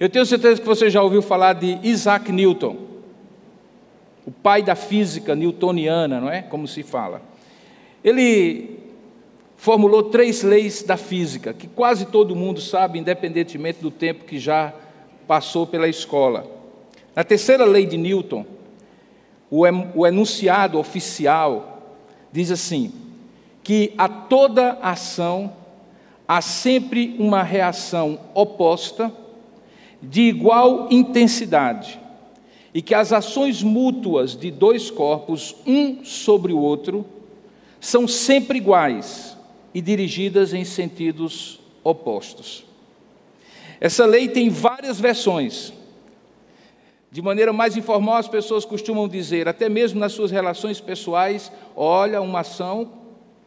Eu tenho certeza que você já ouviu falar de Isaac Newton, o pai da física newtoniana, não é? Como se fala. Ele formulou 3 leis da física, que quase todo mundo sabe, independentemente do tempo que já passou pela escola. Na terceira lei de Newton, o enunciado oficial diz assim, que a toda ação há sempre uma reação oposta, de igual intensidade, e que as ações mútuas de 2 corpos, um sobre o outro, são sempre iguais e dirigidas em sentidos opostos. Essa lei tem várias versões. De maneira mais informal, as pessoas costumam dizer, até mesmo nas suas relações pessoais, olha, uma ação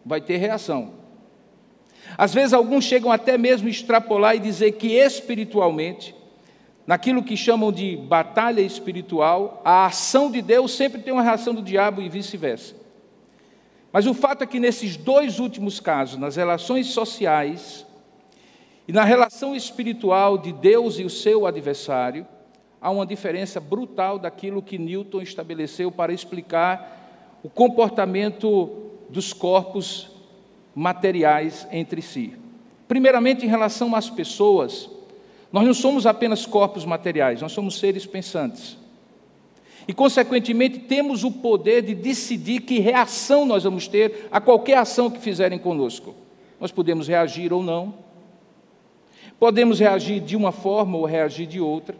vai ter reação. Às vezes, alguns chegam até mesmo a extrapolar e dizer que espiritualmente, naquilo que chamam de batalha espiritual, a ação de Deus sempre tem uma reação do diabo e vice-versa. Mas o fato é que nesses 2 últimos casos, nas relações sociais e na relação espiritual de Deus e o seu adversário, há uma diferença brutal daquilo que Newton estabeleceu para explicar o comportamento dos corpos materiais entre si. Primeiramente, em relação às pessoas, nós não somos apenas corpos materiais, nós somos seres pensantes. E, consequentemente, temos o poder de decidir que reação nós vamos ter a qualquer ação que fizerem conosco. Nós podemos reagir ou não, podemos reagir de uma forma ou reagir de outra,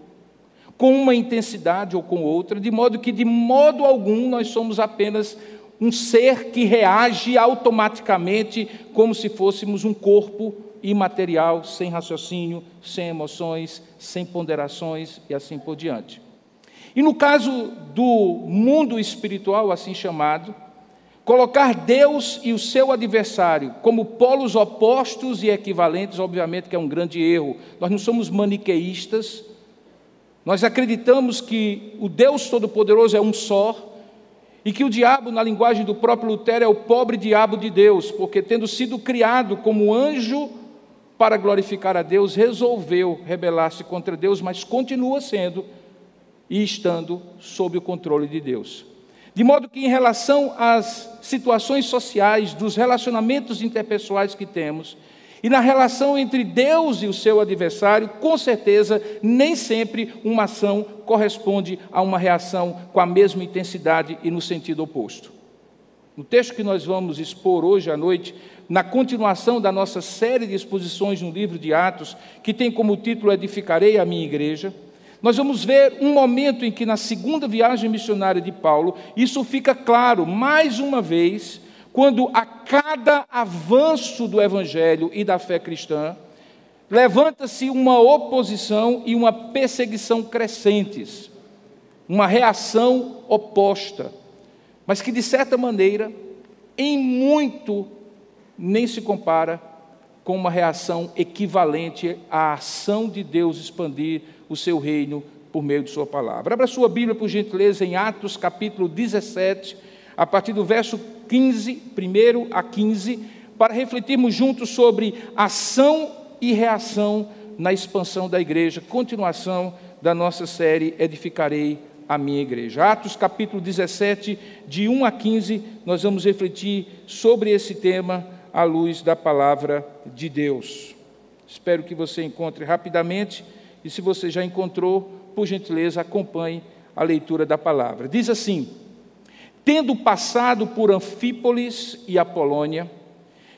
com uma intensidade ou com outra, de modo que, de modo algum, nós somos apenas um ser que reage automaticamente como se fôssemos um corpo imaterial, sem raciocínio, sem emoções, sem ponderações e assim por diante. E no caso do mundo espiritual, assim chamado, colocar Deus e o seu adversário como polos opostos e equivalentes, obviamente que é um grande erro. Nós não somos maniqueístas, nós acreditamos que o Deus Todo-Poderoso é um só, e que o diabo, na linguagem do próprio Lutero, é o pobre diabo de Deus, porque tendo sido criado como anjo para glorificar a Deus, resolveu rebelar-se contra Deus, mas continua sendo e estando sob o controle de Deus. De modo que, em relação às situações sociais, dos relacionamentos interpessoais que temos, e na relação entre Deus e o seu adversário, com certeza, nem sempre uma ação corresponde a uma reação com a mesma intensidade e no sentido oposto. No texto que nós vamos expor hoje à noite, na continuação da nossa série de exposições no livro de Atos, que tem como título Edificarei a minha igreja, nós vamos ver um momento em que, na segunda viagem missionária de Paulo, isso fica claro, mais uma vez, quando a cada avanço do Evangelho e da fé cristã, levanta-se uma oposição e uma perseguição crescentes, uma reação oposta, mas que, de certa maneira, em muito, nem se compara com uma reação equivalente à ação de Deus expandir o seu reino por meio de sua palavra. Abra sua Bíblia, por gentileza, em Atos, capítulo 17, a partir do verso 15, 1 a 15, para refletirmos juntos sobre ação e reação na expansão da igreja, continuação da nossa série Edificarei a minha igreja. Atos, capítulo 17, de 1 a 15, nós vamos refletir sobre esse tema à luz da palavra de Deus. Espero que você encontre rapidamente, e se você já encontrou, por gentileza, acompanhe a leitura da palavra. Diz assim: tendo passado por Anfípolis e Apolônia,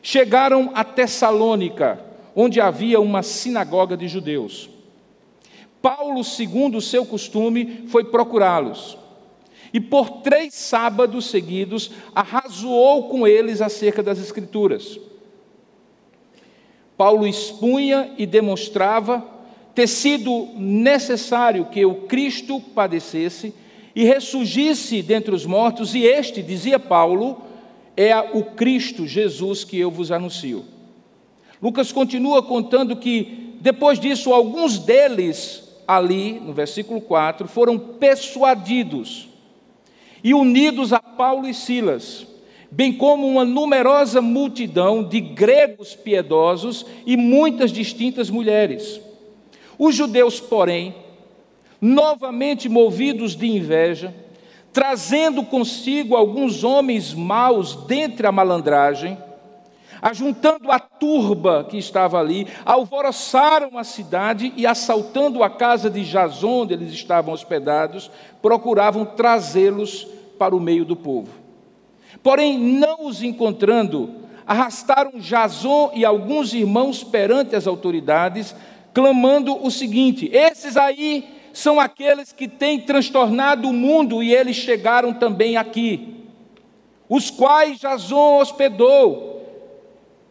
chegaram a Tessalônica, onde havia uma sinagoga de judeus. Paulo, segundo o seu costume, foi procurá-los, e por 3 sábados seguidos arrazoou com eles acerca das Escrituras. Paulo expunha e demonstrava ter sido necessário que o Cristo padecesse e ressurgisse dentre os mortos, e este, dizia Paulo, é o Cristo Jesus que eu vos anuncio. Lucas continua contando que, depois disso, alguns deles ali, no versículo 4, foram persuadidos e unidos a Paulo e Silas, bem como uma numerosa multidão de gregos piedosos e muitas distintas mulheres. Os judeus, porém, novamente movidos de inveja, trazendo consigo alguns homens maus dentre a malandragem, ajuntando a turba que estava ali, alvoroçaram a cidade e, assaltando a casa de Jasão, onde eles estavam hospedados, procuravam trazê-los para o meio do povo. Porém, não os encontrando, arrastaram Jasão e alguns irmãos perante as autoridades, clamando o seguinte: esses aí são aqueles que têm transtornado o mundo e eles chegaram também aqui, os quais Jasão hospedou.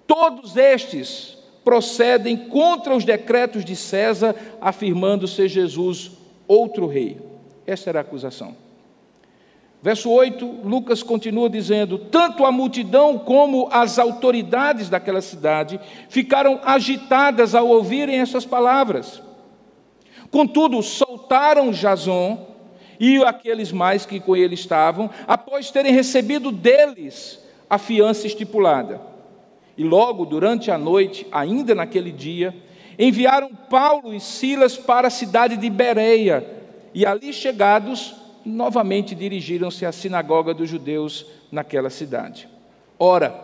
Todos estes procedem contra os decretos de César, afirmando ser Jesus outro rei. Essa era a acusação. Verso 8, Lucas continua dizendo: tanto a multidão como as autoridades daquela cidade ficaram agitadas ao ouvirem essas palavras. Contudo, soltaram Jasão e aqueles mais que com ele estavam, após terem recebido deles a fiança estipulada. E logo, durante a noite, ainda naquele dia, enviaram Paulo e Silas para a cidade de Bereia, e ali chegados, novamente dirigiram-se à sinagoga dos judeus naquela cidade. Ora,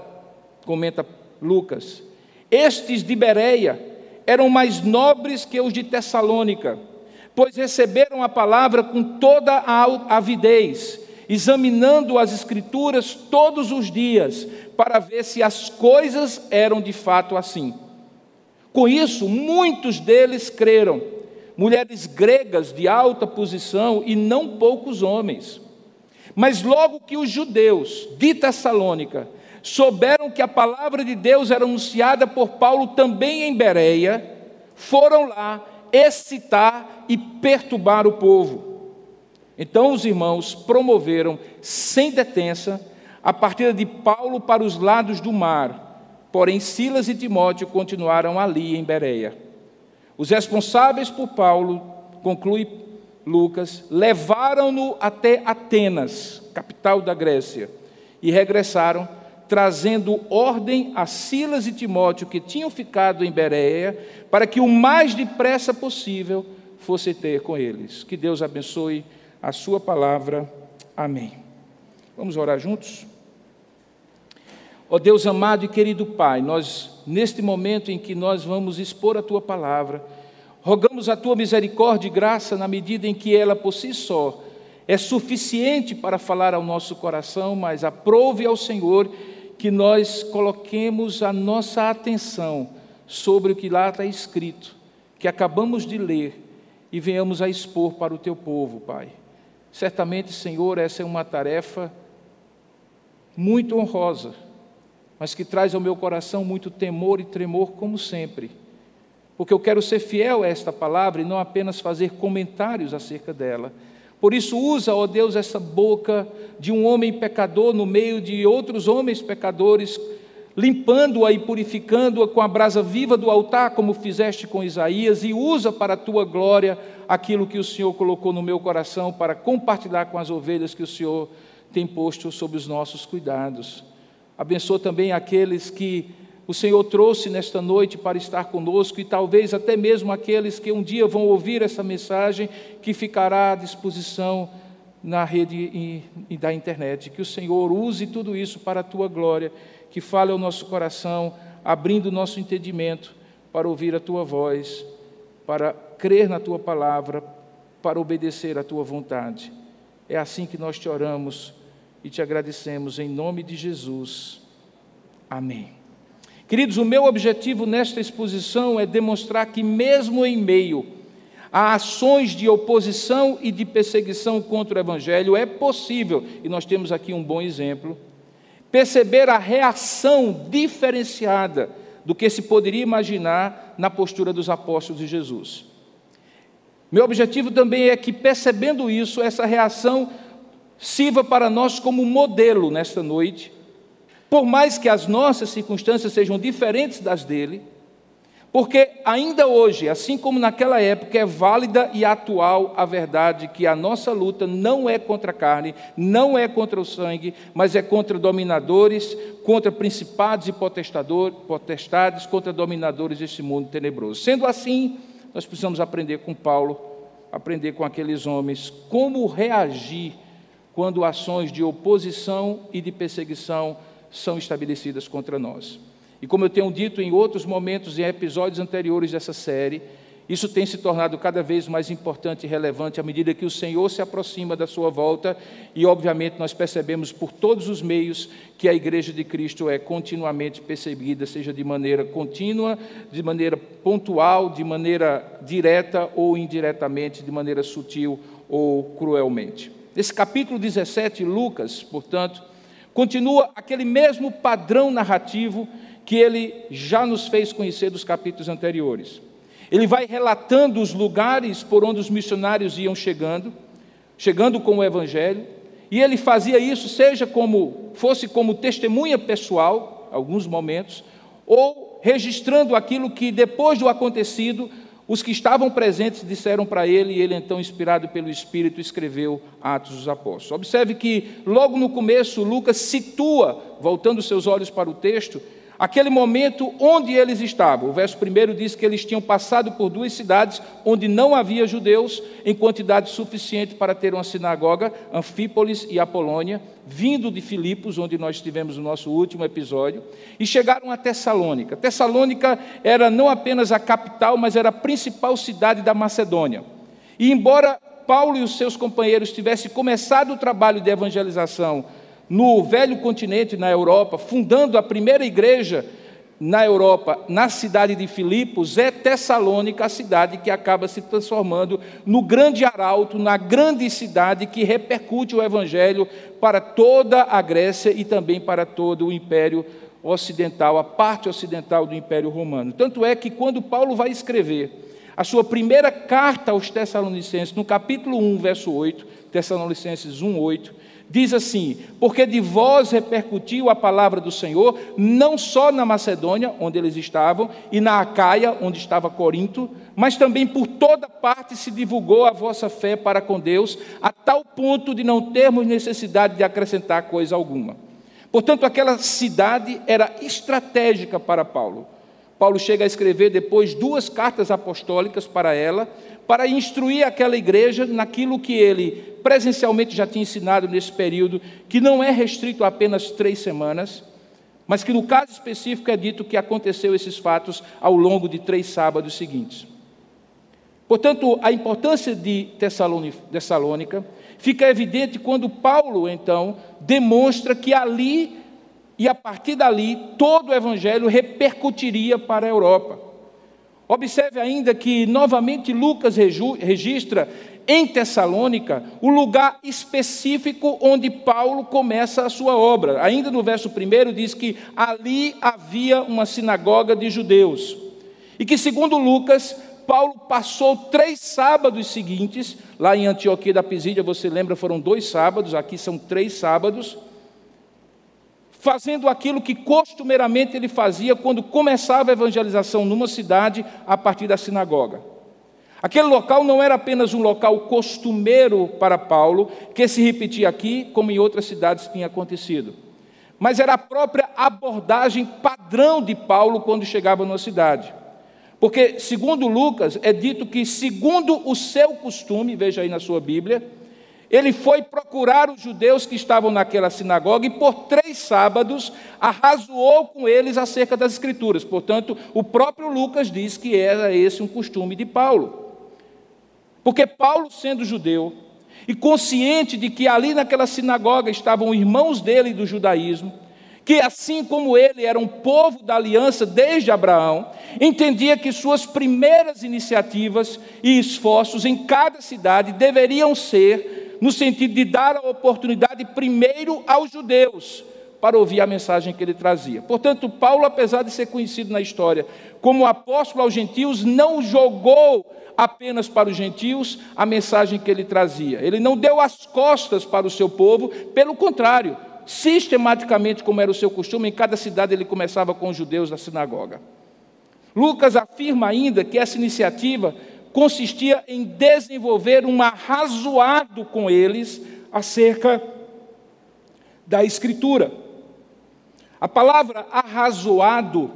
comenta Lucas, estes de Bereia eram mais nobres que os de Tessalônica, pois receberam a palavra com toda a avidez, examinando as Escrituras todos os dias, para ver se as coisas eram de fato assim. Com isso, muitos deles creram, mulheres gregas de alta posição e não poucos homens. Mas logo que os judeus de Tessalônica souberam que a palavra de Deus era anunciada por Paulo também em Bereia, foram lá excitar e perturbar o povo. Então os irmãos promoveram sem detença a partida de Paulo para os lados do mar, porém Silas e Timóteo continuaram ali em Bereia. Os responsáveis por Paulo, conclui Lucas, levaram-no até Atenas, capital da Grécia, e regressaram, trazendo ordem a Silas e Timóteo, que tinham ficado em Bereia, para que o mais depressa possível fosse ter com eles. Que Deus abençoe a sua palavra. Amém. Vamos orar juntos? Ó Deus amado e querido Pai, nós, neste momento em que nós vamos expor a Tua palavra, rogamos a Tua misericórdia e graça na medida em que ela, por si só, é suficiente para falar ao nosso coração, mas aprove ao Senhor que nós coloquemos a nossa atenção sobre o que lá está escrito, que acabamos de ler, e venhamos a expor para o Teu povo, Pai. Certamente, Senhor, essa é uma tarefa muito honrosa, mas que traz ao meu coração muito temor e tremor, como sempre, porque eu quero ser fiel a esta palavra e não apenas fazer comentários acerca dela. Por isso, usa, ó Deus, essa boca de um homem pecador no meio de outros homens pecadores, limpando-a e purificando-a com a brasa viva do altar, como fizeste com Isaías, e usa para a Tua glória aquilo que o Senhor colocou no meu coração para compartilhar com as ovelhas que o Senhor tem posto sob os nossos cuidados. Abençoa também aqueles que o Senhor trouxe nesta noite para estar conosco e talvez até mesmo aqueles que um dia vão ouvir essa mensagem que ficará à disposição na rede e da internet. Que o Senhor use tudo isso para a Tua glória, que fale ao nosso coração, abrindo o nosso entendimento para ouvir a Tua voz, para crer na Tua palavra, para obedecer à Tua vontade. É assim que nós te oramos e te agradecemos em nome de Jesus. Amém. Queridos, o meu objetivo nesta exposição é demonstrar que mesmo em meio a ações de oposição e de perseguição contra o Evangelho, é possível, e nós temos aqui um bom exemplo, perceber a reação diferenciada do que se poderia imaginar na postura dos apóstolos de Jesus. Meu objetivo também é que, percebendo isso, essa reação sirva para nós como modelo nesta noite, por mais que as nossas circunstâncias sejam diferentes das dele, porque ainda hoje, assim como naquela época, é válida e atual a verdade que a nossa luta não é contra a carne, não é contra o sangue, mas é contra dominadores, contra principados e potestades, contra dominadores deste mundo tenebroso. Sendo assim, nós precisamos aprender com Paulo, aprender com aqueles homens, como reagir quando ações de oposição e de perseguição são estabelecidas contra nós. E como eu tenho dito em outros momentos, em episódios anteriores dessa série, isso tem se tornado cada vez mais importante e relevante à medida que o Senhor se aproxima da sua volta e, obviamente, nós percebemos por todos os meios que a Igreja de Cristo é continuamente perseguida, seja de maneira contínua, de maneira pontual, de maneira direta ou indiretamente, de maneira sutil ou cruelmente. Nesse capítulo 17, Lucas, portanto, continua aquele mesmo padrão narrativo que ele já nos fez conhecer dos capítulos anteriores. Ele vai relatando os lugares por onde os missionários iam chegando com o Evangelho, e ele fazia isso, seja fosse como testemunha pessoal, alguns momentos, ou registrando aquilo que, depois do acontecido, os que estavam presentes disseram para ele, e ele, então, inspirado pelo Espírito, escreveu Atos dos Apóstolos. Observe que, logo no começo, Lucas situa, voltando seus olhos para o texto, aquele momento onde eles estavam. O verso 1 diz que eles tinham passado por 2 cidades onde não havia judeus em quantidade suficiente para ter uma sinagoga, Anfípolis e Apolônia, vindo de Filipos, onde nós tivemos o nosso último episódio, e chegaram a Tessalônica. Tessalônica era não apenas a capital, mas era a principal cidade da Macedônia. E embora Paulo e os seus companheiros tivessem começado o trabalho de evangelização no velho continente, na Europa, fundando a primeira igreja na Europa, na cidade de Filipos, é Tessalônica a cidade que acaba se transformando no grande arauto, na grande cidade que repercute o Evangelho para toda a Grécia e também para todo o Império Ocidental, a parte ocidental do Império Romano. Tanto é que quando Paulo vai escrever a sua primeira carta aos Tessalonicenses, no capítulo 1, verso 8, Tessalonicenses 1, 8, diz assim: porque de vós repercutiu a palavra do Senhor, não só na Macedônia, onde eles estavam, e na Acaia, onde estava Corinto, mas também por toda parte se divulgou a vossa fé para com Deus, a tal ponto de não termos necessidade de acrescentar coisa alguma. Portanto, aquela cidade era estratégica para Paulo. Paulo chega a escrever depois 2 cartas apostólicas para ela, para instruir aquela igreja naquilo que ele presencialmente já tinha ensinado nesse período, que não é restrito a apenas 3 semanas, mas que no caso específico é dito que aconteceu esses fatos ao longo de 3 sábados seguintes. Portanto, a importância de Tessalônica fica evidente quando Paulo, então, demonstra que ali, e a partir dali, todo o Evangelho repercutiria para a Europa. Observe ainda que, novamente, Lucas registra em Tessalônica o lugar específico onde Paulo começa a sua obra. Ainda no verso 1 diz que ali havia uma sinagoga de judeus. E que, segundo Lucas, Paulo passou 3 sábados seguintes, lá em Antioquia da Pisídia, você lembra, foram 2 sábados, aqui são 3 sábados, fazendo aquilo que costumeiramente ele fazia quando começava a evangelização numa cidade a partir da sinagoga. Aquele local não era apenas um local costumeiro para Paulo, que se repetia aqui, como em outras cidades tinha acontecido, mas era a própria abordagem padrão de Paulo quando chegava numa cidade. Porque, segundo Lucas, é dito que, segundo o seu costume, veja aí na sua Bíblia, ele foi procurar os judeus que estavam naquela sinagoga e por 3 sábados arrazoou com eles acerca das Escrituras. Portanto, o próprio Lucas diz que era esse um costume de Paulo. Porque Paulo, sendo judeu e consciente de que ali naquela sinagoga estavam irmãos dele do judaísmo, que assim como ele era um povo da aliança desde Abraão, entendia que suas primeiras iniciativas e esforços em cada cidade deveriam ser no sentido de dar a oportunidade primeiro aos judeus para ouvir a mensagem que ele trazia. Portanto, Paulo, apesar de ser conhecido na história como apóstolo aos gentios, não jogou apenas para os gentios a mensagem que ele trazia. Ele não deu as costas para o seu povo, pelo contrário, sistematicamente, como era o seu costume, em cada cidade ele começava com os judeus da sinagoga. Lucas afirma ainda que essa iniciativa consistia em desenvolver um arrazoado com eles acerca da Escritura. A palavra arrazoado,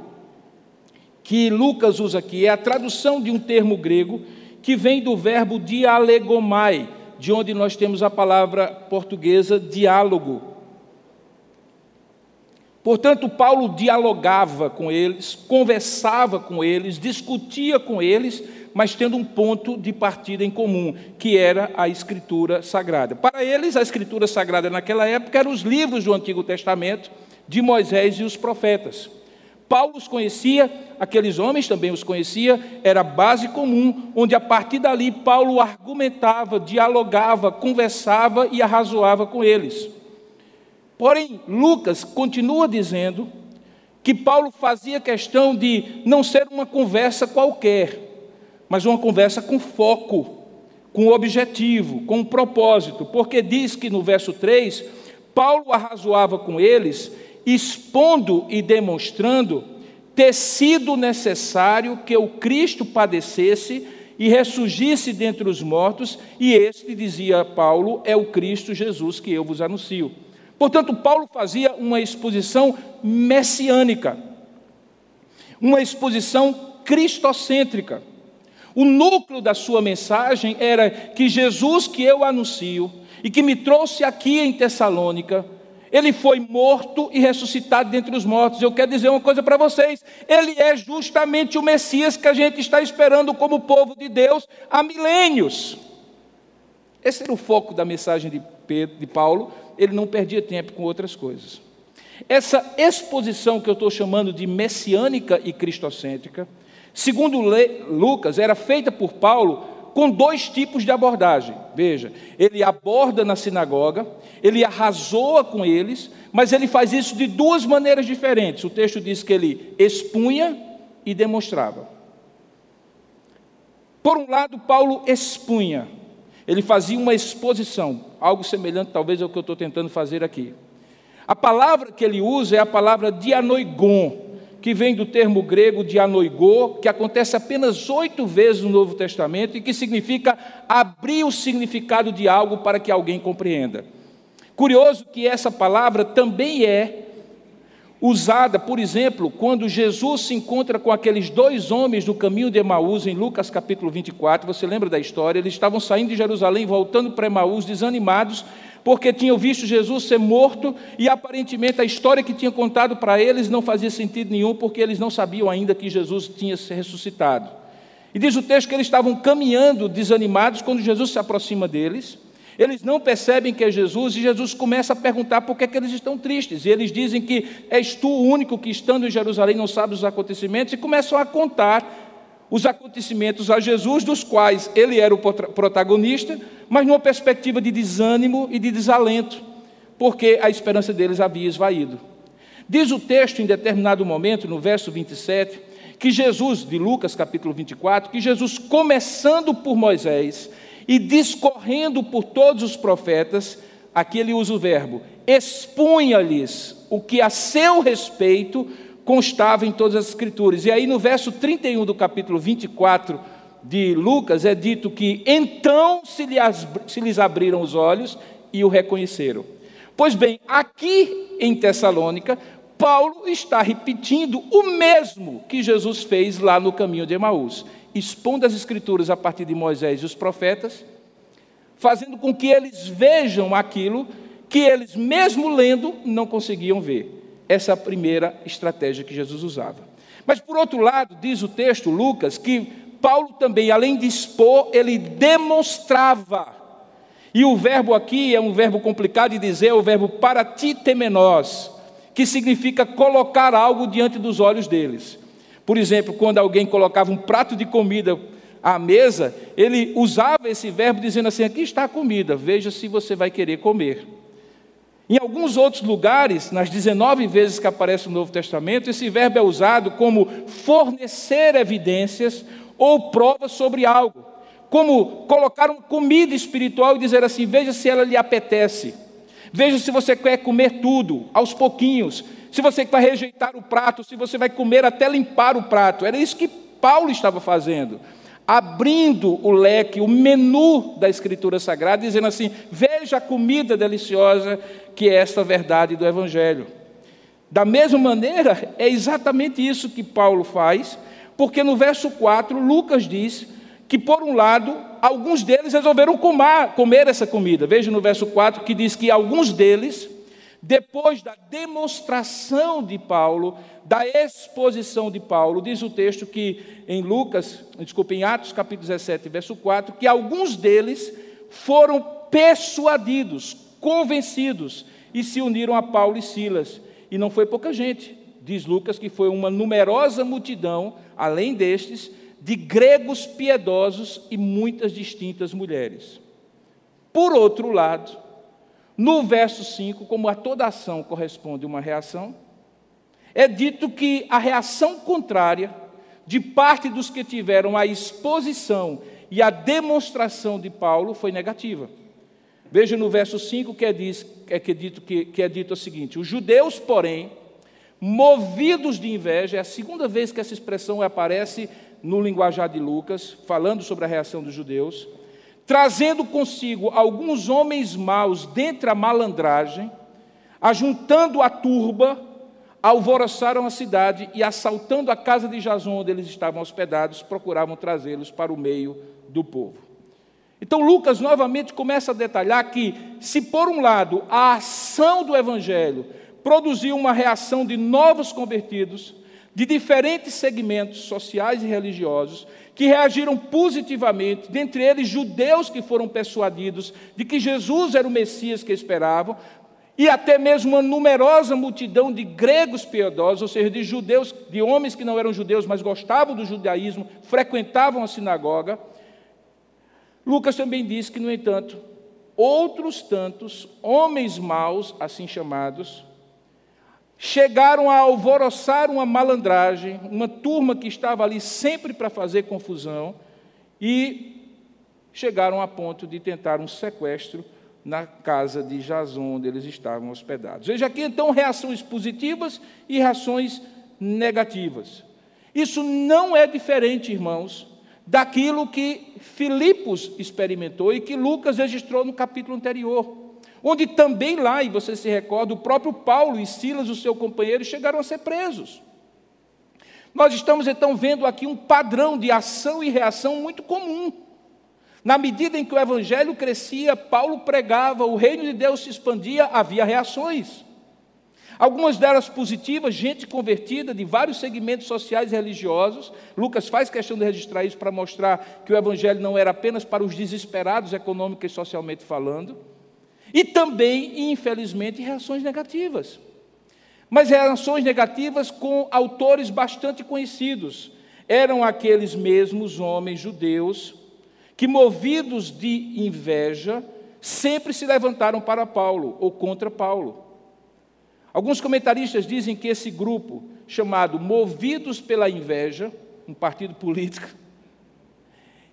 que Lucas usa aqui é a tradução de um termo grego que vem do verbo dialegomai, de onde nós temos a palavra portuguesa diálogo. Portanto, Paulo dialogava com eles, conversava com eles, discutia com eles, mas tendo um ponto de partida em comum, que era a Escritura Sagrada. Para eles, a Escritura Sagrada naquela época eram os livros do Antigo Testamento, de Moisés e os profetas. Paulo os conhecia, aqueles homens também os conhecia, era a base comum, onde a partir dali Paulo argumentava, dialogava, conversava e arrazoava com eles. Porém, Lucas continua dizendo que Paulo fazia questão de não ser uma conversa qualquer, mas uma conversa com foco, com objetivo, com propósito, porque diz que no verso 3, Paulo arrazoava com eles, expondo e demonstrando ter sido necessário que o Cristo padecesse e ressurgisse dentre os mortos, e este, dizia Paulo, é o Cristo Jesus que eu vos anuncio. Portanto, Paulo fazia uma exposição messiânica, uma exposição cristocêntrica. O núcleo da sua mensagem era que Jesus que eu anuncio e que me trouxe aqui em Tessalônica, ele foi morto e ressuscitado dentre os mortos. Eu quero dizer uma coisa para vocês, ele é justamente o Messias que a gente está esperando como povo de Deus há milênios. Esse era o foco da mensagem de Paulo, ele não perdia tempo com outras coisas. Essa exposição que eu estou chamando de messiânica e cristocêntrica, segundo Lucas, era feita por Paulo com dois tipos de abordagem. Veja, ele aborda na sinagoga, ele arrazoa com eles, mas ele faz isso de duas maneiras diferentes. O texto diz que ele expunha e demonstrava. Por um lado, Paulo expunha, ele fazia uma exposição, algo semelhante talvez ao que eu estou tentando fazer aqui. A palavra que ele usa é a palavra dianoigon, que vem do termo grego dianoigô, que acontece apenas 8 vezes no Novo Testamento e que significa abrir o significado de algo para que alguém compreenda. Curioso que essa palavra também é usada, por exemplo, quando Jesus se encontra com aqueles 2 homens no caminho de Emaús, em Lucas capítulo 24, você lembra da história? Eles estavam saindo de Jerusalém, voltando para Emaús, desanimados, porque tinham visto Jesus ser morto, e aparentemente a história que tinha contado para eles não fazia sentido nenhum, porque eles não sabiam ainda que Jesus tinha se ressuscitado. E diz o texto que eles estavam caminhando desanimados, quando Jesus se aproxima deles, eles não percebem que é Jesus, e Jesus começa a perguntar por que é que eles estão tristes, e eles dizem que és tu o único que estando em Jerusalém não sabe os acontecimentos, e começam a contar os acontecimentos a Jesus, dos quais ele era o protagonista, mas numa perspectiva de desânimo e de desalento, porque a esperança deles havia esvaído. Diz o texto em determinado momento, no verso 27, que Jesus, de Lucas capítulo 24, que Jesus, começando por Moisés e discorrendo por todos os profetas, aqui ele usa o verbo, expunha-lhes o que a seu respeito constava em todas as Escrituras. E aí no verso 31 do capítulo 24 de Lucas é dito que então se lhes abriram os olhos e o reconheceram. Pois bem, aqui em Tessalônica, Paulo está repetindo o mesmo que Jesus fez lá no caminho de Emaús, expondo as Escrituras a partir de Moisés e os profetas, fazendo com que eles vejam aquilo que eles, mesmo lendo, não conseguiam ver. Essa é a primeira estratégia que Jesus usava. Mas, por outro lado, diz o texto, Lucas, que Paulo também, além de expor, ele demonstrava. E o verbo aqui é um verbo complicado de dizer, é o verbo paratitemenos, que significa colocar algo diante dos olhos deles. Por exemplo, quando alguém colocava um prato de comida à mesa, ele usava esse verbo dizendo assim, aqui está a comida, veja se você vai querer comer. Em alguns outros lugares, nas 19 vezes que aparece no Novo Testamento, esse verbo é usado como fornecer evidências ou provas sobre algo, como colocar uma comida espiritual e dizer assim, veja se ela lhe apetece, veja se você quer comer tudo, aos pouquinhos, se você vai rejeitar o prato, se você vai comer até limpar o prato. Era isso que Paulo estava fazendo, abrindo o leque, o menu da Escritura Sagrada, dizendo assim, veja a comida deliciosa que é esta verdade do Evangelho. Da mesma maneira, é exatamente isso que Paulo faz, porque no verso 4, Lucas diz que, por um lado, alguns deles resolveram comer essa comida. Veja no verso 4 que diz que alguns deles, depois da demonstração de Paulo, da exposição de Paulo, diz o texto que em Atos capítulo 17, verso 4, que alguns deles foram persuadidos, convencidos, e se uniram a Paulo e Silas. E não foi pouca gente, diz Lucas, que foi uma numerosa multidão, além destes, de gregos piedosos e muitas distintas mulheres. Por outro lado, no verso 5, como a toda ação corresponde uma reação, é dito que a reação contrária, de parte dos que tiveram a exposição e a demonstração de Paulo, foi negativa. Veja no verso 5 que é dito o seguinte: os judeus, porém, movidos de inveja, é a segunda vez que essa expressão aparece no linguajar de Lucas, falando sobre a reação dos judeus, trazendo consigo alguns homens maus dentre a malandragem, ajuntando a turba, alvoroçaram a cidade e, assaltando a casa de Jason, onde eles estavam hospedados, procuravam trazê-los para o meio do povo. Então Lucas novamente começa a detalhar que, se por um lado a ação do Evangelho produziu uma reação de novos convertidos, de diferentes segmentos sociais e religiosos, que reagiram positivamente, dentre eles judeus que foram persuadidos de que Jesus era o Messias que esperavam, e até mesmo uma numerosa multidão de gregos piedosos, ou seja, de judeus, de homens que não eram judeus, mas gostavam do judaísmo, frequentavam a sinagoga. Lucas também diz que, no entanto, outros tantos homens maus, assim chamados, chegaram a alvoroçar uma malandragem, uma turma que estava ali sempre para fazer confusão, e chegaram a ponto de tentar um sequestro na casa de Jason, onde eles estavam hospedados. Veja aqui, então, reações positivas e reações negativas. Isso não é diferente, irmãos, daquilo que Filipos experimentou e que Lucas registrou no capítulo anterior, onde também lá, e você se recorda, o próprio Paulo e Silas, o seu companheiro, chegaram a ser presos. Nós estamos, então, vendo aqui um padrão de ação e reação muito comum. Na medida em que o Evangelho crescia, Paulo pregava, o reino de Deus se expandia, havia reações. Algumas delas positivas, gente convertida de vários segmentos sociais e religiosos. Lucas faz questão de registrar isso para mostrar que o Evangelho não era apenas para os desesperados, econômica e socialmente falando. E também, infelizmente, reações negativas. Mas reações negativas com autores bastante conhecidos. Eram aqueles mesmos homens judeus que, movidos de inveja, sempre se levantaram para Paulo ou contra Paulo. Alguns comentaristas dizem que esse grupo, chamado Movidos pela Inveja, um partido político,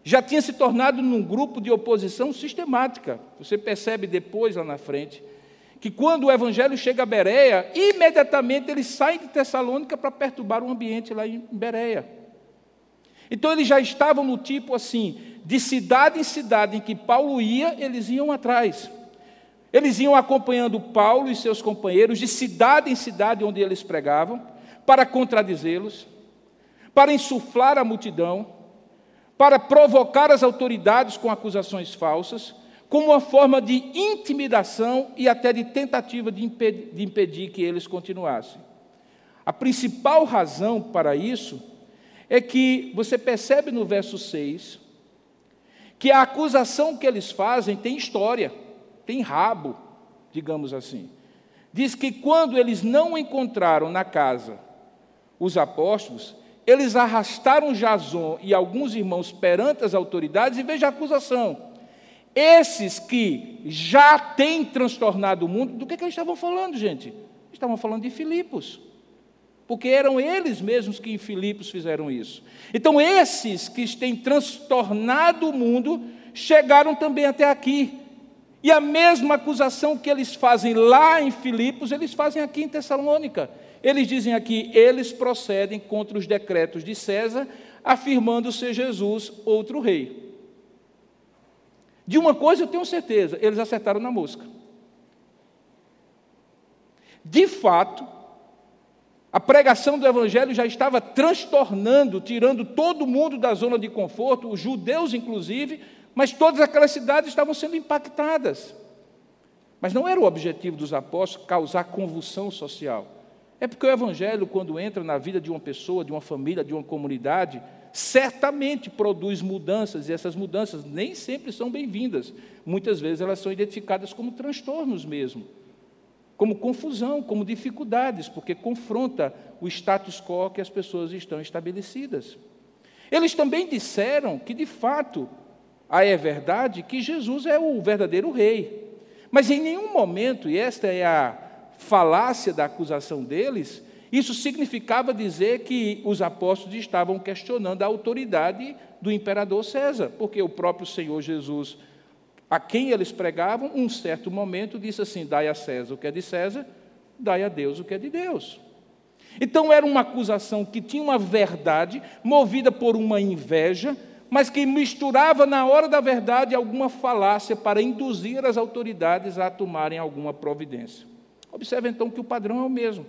já tinha se tornado num grupo de oposição sistemática. Você percebe depois, lá na frente, que quando o Evangelho chega a Bereia, imediatamente eles saem de Tessalônica para perturbar o ambiente lá em Bereia. Então eles já estavam no tipo assim, de cidade em cidade em que Paulo ia, eles iam atrás. Eles iam acompanhando Paulo e seus companheiros de cidade em cidade onde eles pregavam, para contradizê-los, para insuflar a multidão, para provocar as autoridades com acusações falsas, como uma forma de intimidação e até de tentativa de impedir que eles continuassem. A principal razão para isso é que você percebe no verso 6 que a acusação que eles fazem tem história, tem rabo, digamos assim. Diz que quando eles não encontraram na casa os apóstolos, eles arrastaram Jason e alguns irmãos perante as autoridades, e veja a acusação. Esses que já têm transtornado o mundo, do que eles estavam falando, gente? Estavam falando de Filipos, porque eram eles mesmos que em Filipos fizeram isso. Então, esses que têm transtornado o mundo, chegaram também até aqui. E a mesma acusação que eles fazem lá em Filipos, eles fazem aqui em Tessalônica. Eles dizem aqui, eles procedem contra os decretos de César, afirmando ser Jesus outro rei. De uma coisa eu tenho certeza, eles acertaram na mosca. De fato, A pregação do Evangelho já estava transtornando, tirando todo mundo da zona de conforto, os judeus inclusive, mas todas aquelas cidades estavam sendo impactadas. Mas não era o objetivo dos apóstolos causar convulsão social. É porque o Evangelho, quando entra na vida de uma pessoa, de uma família, de uma comunidade, certamente produz mudanças, e essas mudanças nem sempre são bem-vindas. Muitas vezes elas são identificadas como transtornos mesmo, como confusão, como dificuldades, porque confronta o status quo que as pessoas estão estabelecidas. Eles também disseram que, de fato, é verdade que Jesus é o verdadeiro rei. Mas em nenhum momento, e esta é a falácia da acusação deles, isso significava dizer que os apóstolos estavam questionando a autoridade do imperador César, porque o próprio Senhor Jesus, a quem eles pregavam, um certo momento disse assim: dai a César o que é de César, dai a Deus o que é de Deus. Então era uma acusação que tinha uma verdade, movida por uma inveja, mas que misturava na hora da verdade alguma falácia para induzir as autoridades a tomarem alguma providência. Observe então que o padrão é o mesmo.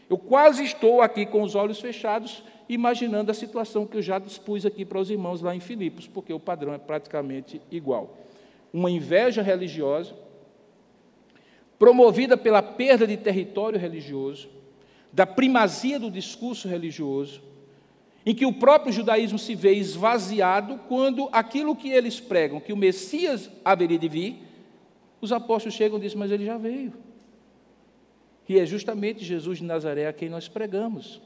Eu quase estou aqui com os olhos fechados, imaginando a situação que eu já dispus aqui para os irmãos lá em Filipos, porque o padrão é praticamente igual. Uma inveja religiosa, promovida pela perda de território religioso, da primazia do discurso religioso, em que o próprio judaísmo se vê esvaziado quando aquilo que eles pregam, que o Messias haveria de vir, os apóstolos chegam e dizem: mas ele já veio. E é justamente Jesus de Nazaré a quem nós pregamos.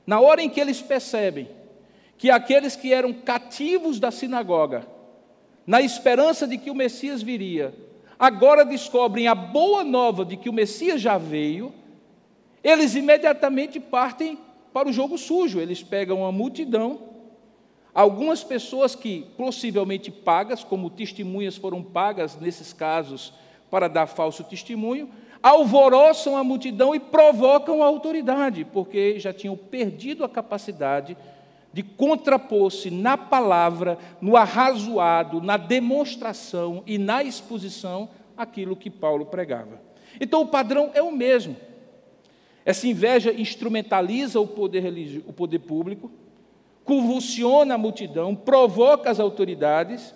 Na hora em que eles percebem que aqueles que eram cativos da sinagoga, na esperança de que o Messias viria, agora descobrem a boa nova de que o Messias já veio, eles imediatamente partem para o jogo sujo. Eles pegam uma multidão, algumas pessoas que possivelmente pagas, como testemunhas foram pagas nesses casos para dar falso testemunho, alvoroçam a multidão e provocam a autoridade, porque já tinham perdido a capacidade de contrapor-se na palavra, no arrazoado, na demonstração e na exposição aquilo que Paulo pregava. Então o padrão é o mesmo. Essa inveja instrumentaliza o poder público, convulsiona a multidão, provoca as autoridades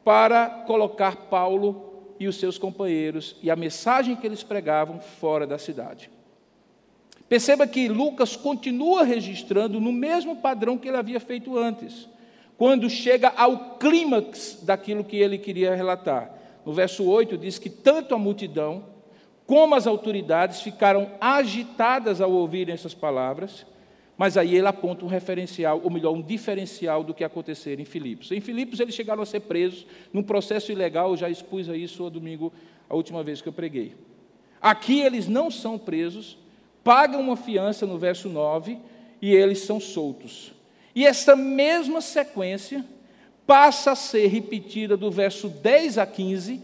para colocar Paulo e os seus companheiros e a mensagem que eles pregavam fora da cidade. Perceba que Lucas continua registrando no mesmo padrão que ele havia feito antes, quando chega ao clímax daquilo que ele queria relatar. No verso 8 diz que tanto a multidão como as autoridades ficaram agitadas ao ouvirem essas palavras, mas aí ele aponta um referencial, ou melhor, um diferencial do que aconteceu em Filipos. Em Filipos eles chegaram a ser presos num processo ilegal, eu já expus a isso domingo, a última vez que eu preguei. Aqui eles não são presos, pagam uma fiança no verso 9 e eles são soltos. E essa mesma sequência passa a ser repetida do verso 10 a 15,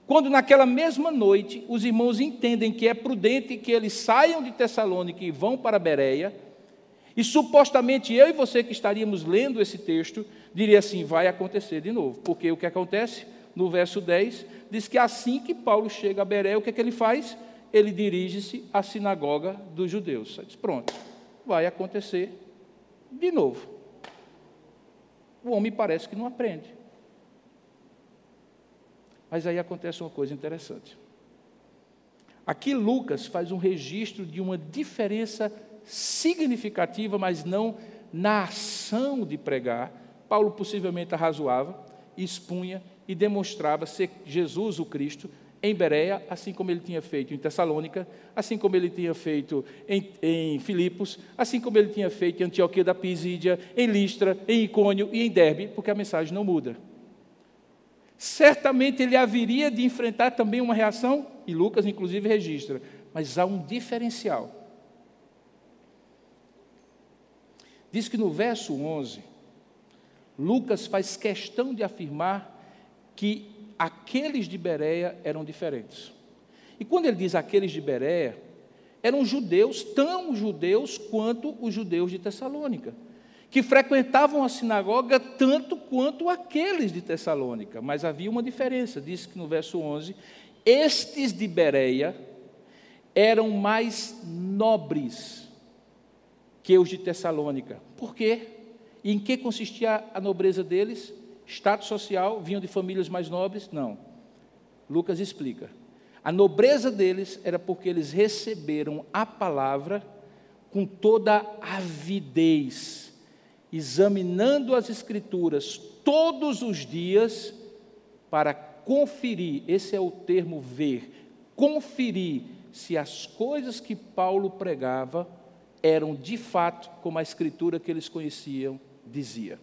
quando naquela mesma noite os irmãos entendem que é prudente que eles saiam de Tessalônica e vão para Bereia, e supostamente eu e você que estaríamos lendo esse texto, diria assim: vai acontecer de novo, porque o que acontece? No verso 10, diz que assim que Paulo chega a Bereia, o que é que ele faz? Ele dirige-se à sinagoga dos judeus. Ele diz: pronto, vai acontecer de novo. O homem parece que não aprende. Mas aí acontece uma coisa interessante. Aqui Lucas faz um registro de uma diferença significativa, mas não na ação de pregar. Paulo possivelmente arrazoava, expunha e demonstrava ser Jesus o Cristo em Bereia, assim como ele tinha feito em Tessalônica, assim como ele tinha feito em Filipos, assim como ele tinha feito em Antioquia da Pisídia, em Listra, em Icônio e em Derbe, porque a mensagem não muda. Certamente ele haveria de enfrentar também uma reação, e Lucas inclusive registra, mas há um diferencial. Diz que no verso 11, Lucas faz questão de afirmar que aqueles de Bereia eram diferentes. E quando ele diz aqueles de Bereia, eram judeus, tão judeus quanto os judeus de Tessalônica, que frequentavam a sinagoga tanto quanto aqueles de Tessalônica, mas havia uma diferença. Diz que no verso 11, estes de Bereia eram mais nobres que os de Tessalônica. Por quê? E em que consistia a nobreza deles? Status social? Vinham de famílias mais nobres? Não. Lucas explica. A nobreza deles era porque eles receberam a palavra com toda avidez, examinando as Escrituras todos os dias para conferir, esse é o termo ver, conferir se as coisas que Paulo pregava eram de fato como a Escritura que eles conheciam dizia.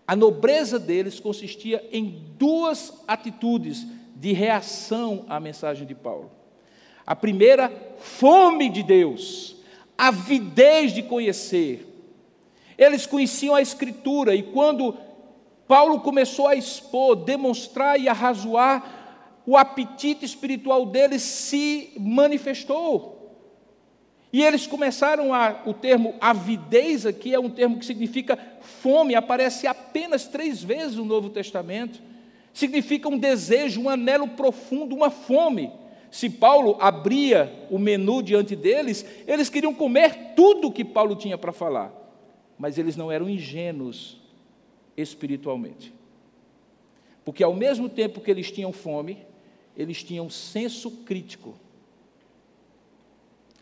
A nobreza deles consistia em duas atitudes de reação à mensagem de Paulo. A primeira, fome de Deus, avidez de conhecer. Eles conheciam a Escritura e quando Paulo começou a expor, demonstrar e arrazoar, o apetite espiritual deles se manifestou. E eles começaram o termo avidez aqui é um termo que significa fome, aparece apenas 3 vezes no Novo Testamento. Significa um desejo, um anelo profundo, uma fome. Se Paulo abria o menu diante deles, eles queriam comer tudo que Paulo tinha para falar. Mas eles não eram ingênuos espiritualmente. Porque ao mesmo tempo que eles tinham fome, eles tinham senso crítico.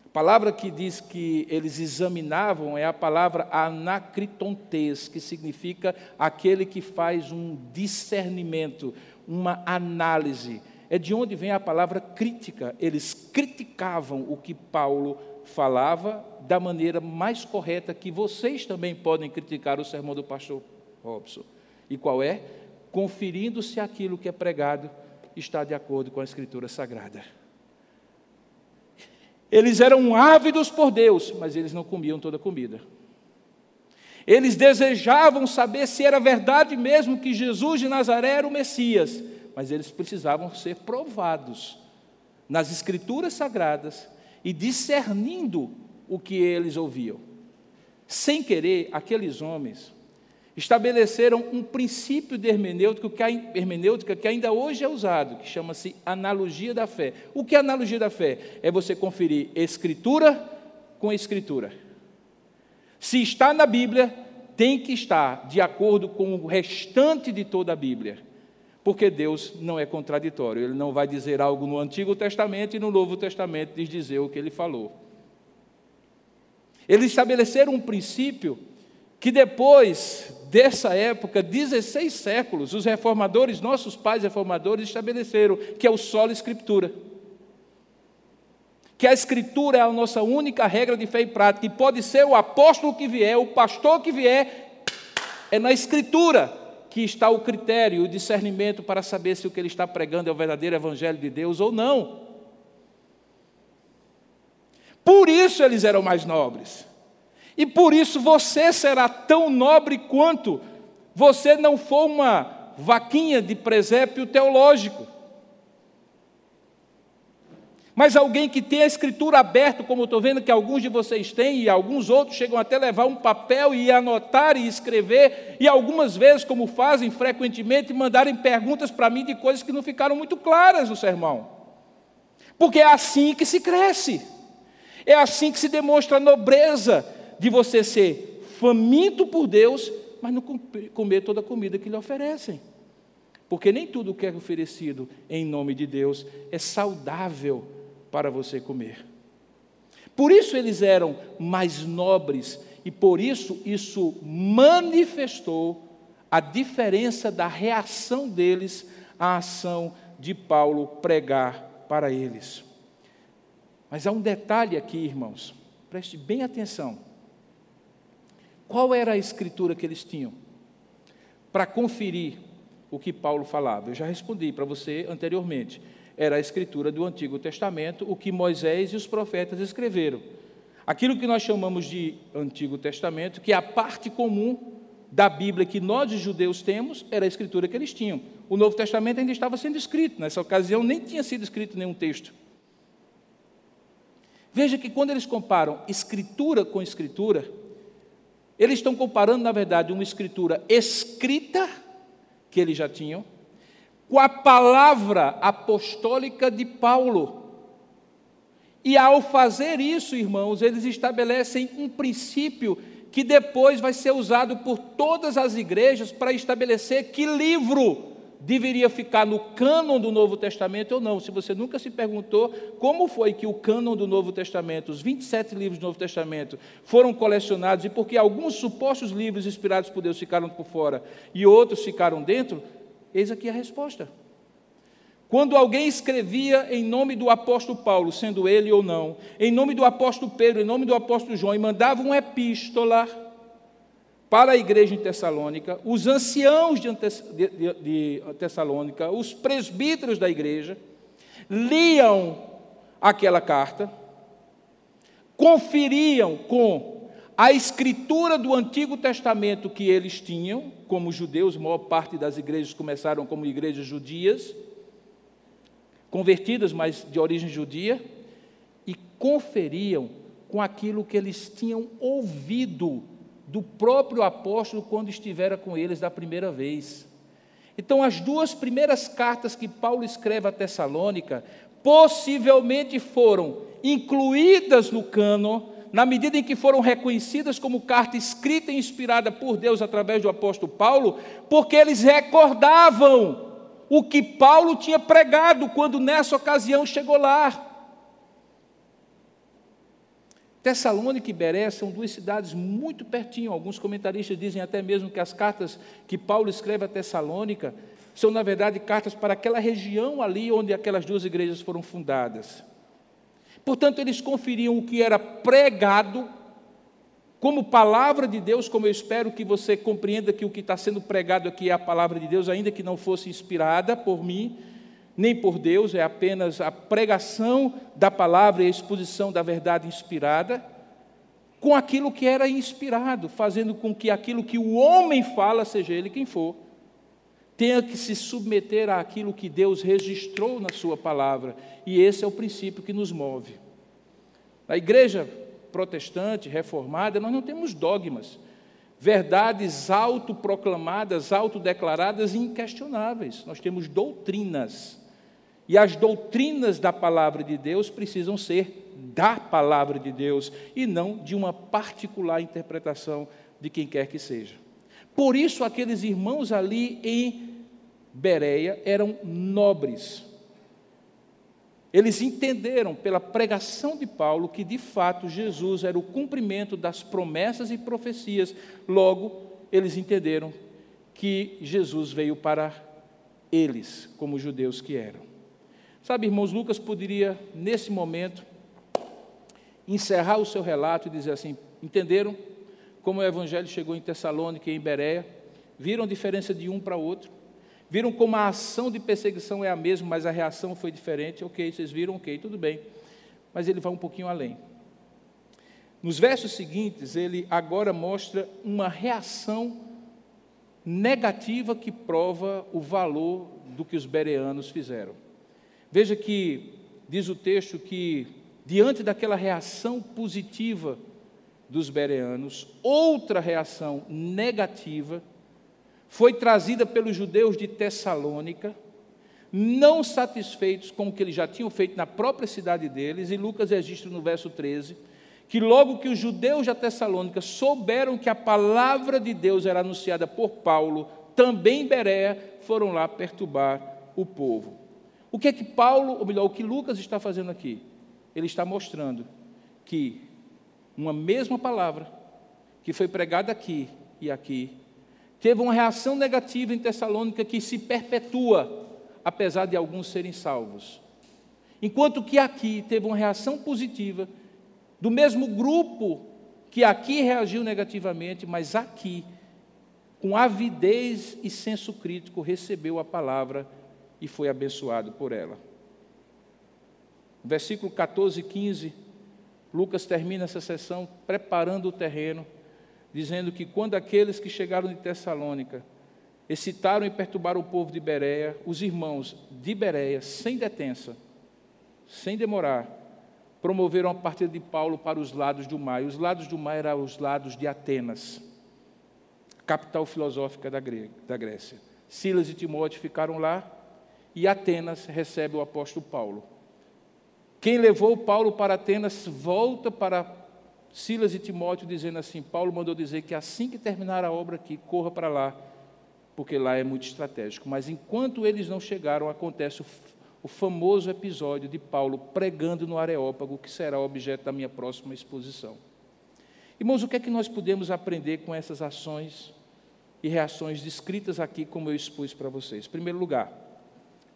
A palavra que diz que eles examinavam é a palavra anakritontes, que significa aquele que faz um discernimento, uma análise. É de onde vem a palavra crítica. Eles criticavam o que Paulo falava da maneira mais correta que vocês também podem criticar o sermão do pastor Robson. E qual é? Conferindo se aquilo que é pregado está de acordo com a Escritura Sagrada. Eles eram ávidos por Deus, mas eles não comiam toda a comida. Eles desejavam saber se era verdade mesmo que Jesus de Nazaré era o Messias, mas eles precisavam ser provados nas Escrituras Sagradas e discernindo o que eles ouviam. Sem querer, aqueles homens estabeleceram um princípio de hermenêutica que ainda hoje é usado, que chama-se analogia da fé. O que é analogia da fé? É você conferir Escritura com Escritura. Se está na Bíblia, tem que estar de acordo com o restante de toda a Bíblia. Porque Deus não é contraditório. Ele não vai dizer algo no Antigo Testamento e no Novo Testamento dizer o que Ele falou. Eles estabeleceram um princípio que depois dessa época, 16 séculos, os reformadores, nossos pais reformadores, estabeleceram que é o sola Escritura. Que a Escritura é a nossa única regra de fé e prática, e pode ser o apóstolo que vier, o pastor que vier, é na Escritura que está o critério, o discernimento para saber se o que ele está pregando é o verdadeiro Evangelho de Deus ou não. Por isso eles eram mais nobres. E por isso você será tão nobre quanto você não for uma vaquinha de presépio teológico. Mas alguém que tem a Escritura aberta, como eu estou vendo que alguns de vocês têm, e alguns outros chegam até levar um papel e anotar e escrever, e algumas vezes, como fazem frequentemente, mandarem perguntas para mim de coisas que não ficaram muito claras no sermão. Porque é assim que se cresce. É assim que se demonstra a nobreza de você ser faminto por Deus, mas não comer toda a comida que lhe oferecem. Porque nem tudo que é oferecido em nome de Deus é saudável para você comer. Por isso eles eram mais nobres e por isso manifestou a diferença da reação deles à ação de Paulo pregar para eles. Mas há um detalhe aqui, irmãos, preste bem atenção. Qual era a Escritura que eles tinham para conferir o que Paulo falava? Eu já respondi para você anteriormente. Era a Escritura do Antigo Testamento, o que Moisés e os profetas escreveram. Aquilo que nós chamamos de Antigo Testamento, que é a parte comum da Bíblia que nós, os judeus, temos, era a Escritura que eles tinham. O Novo Testamento ainda estava sendo escrito. Nessa ocasião, nem tinha sido escrito nenhum texto. Veja que quando eles comparam Escritura com Escritura, eles estão comparando, na verdade, uma Escritura escrita, que eles já tinham, com a palavra apostólica de Paulo. E ao fazer isso, irmãos, eles estabelecem um princípio que depois vai ser usado por todas as igrejas para estabelecer que livro deveria ficar no cânon do Novo Testamento ou não. Se você nunca se perguntou como foi que o cânon do Novo Testamento, os 27 livros do Novo Testamento, foram colecionados e por que alguns supostos livros inspirados por Deus ficaram por fora e outros ficaram dentro, eis aqui a resposta. Quando alguém escrevia em nome do apóstolo Paulo, sendo ele ou não, em nome do apóstolo Pedro, em nome do apóstolo João, e mandava uma epístola para a igreja em Tessalônica, os anciãos de Tessalônica, os presbíteros da igreja, liam aquela carta, conferiam com a escritura do Antigo Testamento que eles tinham, como judeus, a maior parte das igrejas começaram como igrejas judias, convertidas, mas de origem judia, e conferiam com aquilo que eles tinham ouvido do próprio apóstolo quando estivera com eles da primeira vez. Então, as duas primeiras cartas que Paulo escreve a Tessalônica, possivelmente foram incluídas no cânon, na medida em que foram reconhecidas como carta escrita e inspirada por Deus através do apóstolo Paulo, porque eles recordavam o que Paulo tinha pregado quando nessa ocasião chegou lá. Tessalônica e Bereia são duas cidades muito pertinho. Alguns comentaristas dizem até mesmo que as cartas que Paulo escreve a Tessalônica são, na verdade, cartas para aquela região ali onde aquelas duas igrejas foram fundadas. Portanto, eles conferiam o que era pregado como palavra de Deus, como eu espero que você compreenda que o que está sendo pregado aqui é a palavra de Deus, ainda que não fosse inspirada por mim, nem por Deus, é apenas a pregação da palavra e a exposição da verdade inspirada, com aquilo que era inspirado, fazendo com que aquilo que o homem fala, seja ele quem for, tenha que se submeter àquilo que Deus registrou na sua palavra, e esse é o princípio que nos move. Na igreja protestante, reformada, nós não temos dogmas, verdades autoproclamadas, autodeclaradas e inquestionáveis. Nós temos doutrinas. E as doutrinas da palavra de Deus precisam ser da palavra de Deus e não de uma particular interpretação de quem quer que seja. Por isso, aqueles irmãos ali em Bereia eram nobres. Eles entenderam pela pregação de Paulo que, de fato, Jesus era o cumprimento das promessas e profecias. Logo, eles entenderam que Jesus veio para eles, como judeus que eram. Sabe, irmãos, Lucas poderia, nesse momento, encerrar o seu relato e dizer assim: entenderam como o evangelho chegou em Tessalônica e em Bereia? Viram a diferença de um para outro? Viram como a ação de perseguição é a mesma, mas a reação foi diferente? Ok, vocês viram, ok, tudo bem. Mas ele vai um pouquinho além. Nos versos seguintes, ele agora mostra uma reação negativa que prova o valor do que os bereanos fizeram. Veja que, diz o texto, que diante daquela reação positiva dos bereanos, outra reação negativa foi trazida pelos judeus de Tessalônica, não satisfeitos com o que eles já tinham feito na própria cidade deles, e Lucas registra no verso 13, que logo que os judeus de Tessalônica souberam que a palavra de Deus era anunciada por Paulo, também em Bereia, foram lá perturbar o povo. O que é que Paulo, ou melhor, o que Lucas está fazendo aqui? Ele está mostrando que uma mesma palavra que foi pregada aqui e aqui, teve uma reação negativa em Tessalônica que se perpetua, apesar de alguns serem salvos. Enquanto que aqui teve uma reação positiva, do mesmo grupo que aqui reagiu negativamente, mas aqui, com avidez e senso crítico, recebeu a palavra e foi abençoado por ela. No versículo 14 e 15, Lucas termina essa sessão preparando o terreno, dizendo que quando aqueles que chegaram de Tessalônica excitaram e perturbaram o povo de Bereia, os irmãos de Bereia, sem detença, sem demorar, promoveram a partida de Paulo para os lados do mar. E os lados do mar eram os lados de Atenas, capital filosófica da Grécia. Silas e Timóteo ficaram lá, e Atenas recebe o apóstolo Paulo. Quem levou Paulo para Atenas volta para Silas e Timóteo dizendo assim: Paulo mandou dizer que assim que terminar a obra aqui, corra para lá, porque lá é muito estratégico. Mas enquanto eles não chegaram, acontece o famoso episódio de Paulo pregando no Areópago, que será objeto da minha próxima exposição. Irmãos, o que é que nós podemos aprender com essas ações e reações descritas aqui, como eu expus para vocês? Em primeiro lugar,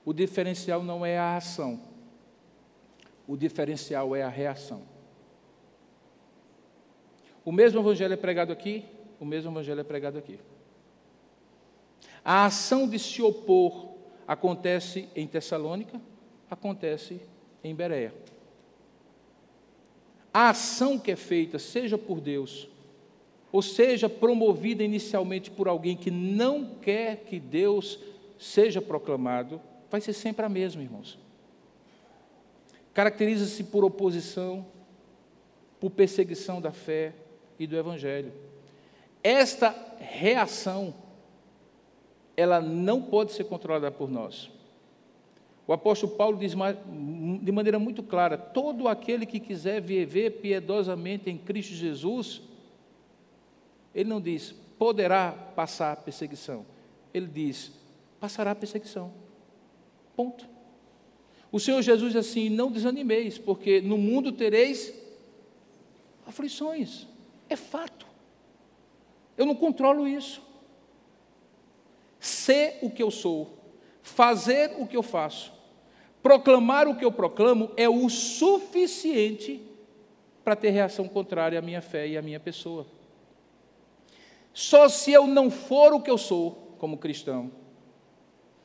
o diferencial não é a ação, o diferencial é a reação. O mesmo evangelho é pregado aqui, o mesmo evangelho é pregado aqui. A ação de se opor acontece em Tessalônica, acontece em Bereia. A ação que é feita, seja por Deus, ou seja promovida inicialmente por alguém que não quer que Deus seja proclamado, vai ser sempre a mesma, irmãos. Caracteriza-se por oposição, por perseguição da fé e do Evangelho. Esta reação, ela não pode ser controlada por nós. O apóstolo Paulo diz de maneira muito clara: todo aquele que quiser viver piedosamente em Cristo Jesus, ele não diz poderá passar perseguição, ele diz passará perseguição, ponto. O Senhor Jesus diz assim: não desanimeis, porque no mundo tereis aflições, é fato, eu não controlo isso. Ser o que eu sou, fazer o que eu faço, proclamar o que eu proclamo é o suficiente para ter reação contrária à minha fé e à minha pessoa. Só se eu não for o que eu sou como cristão,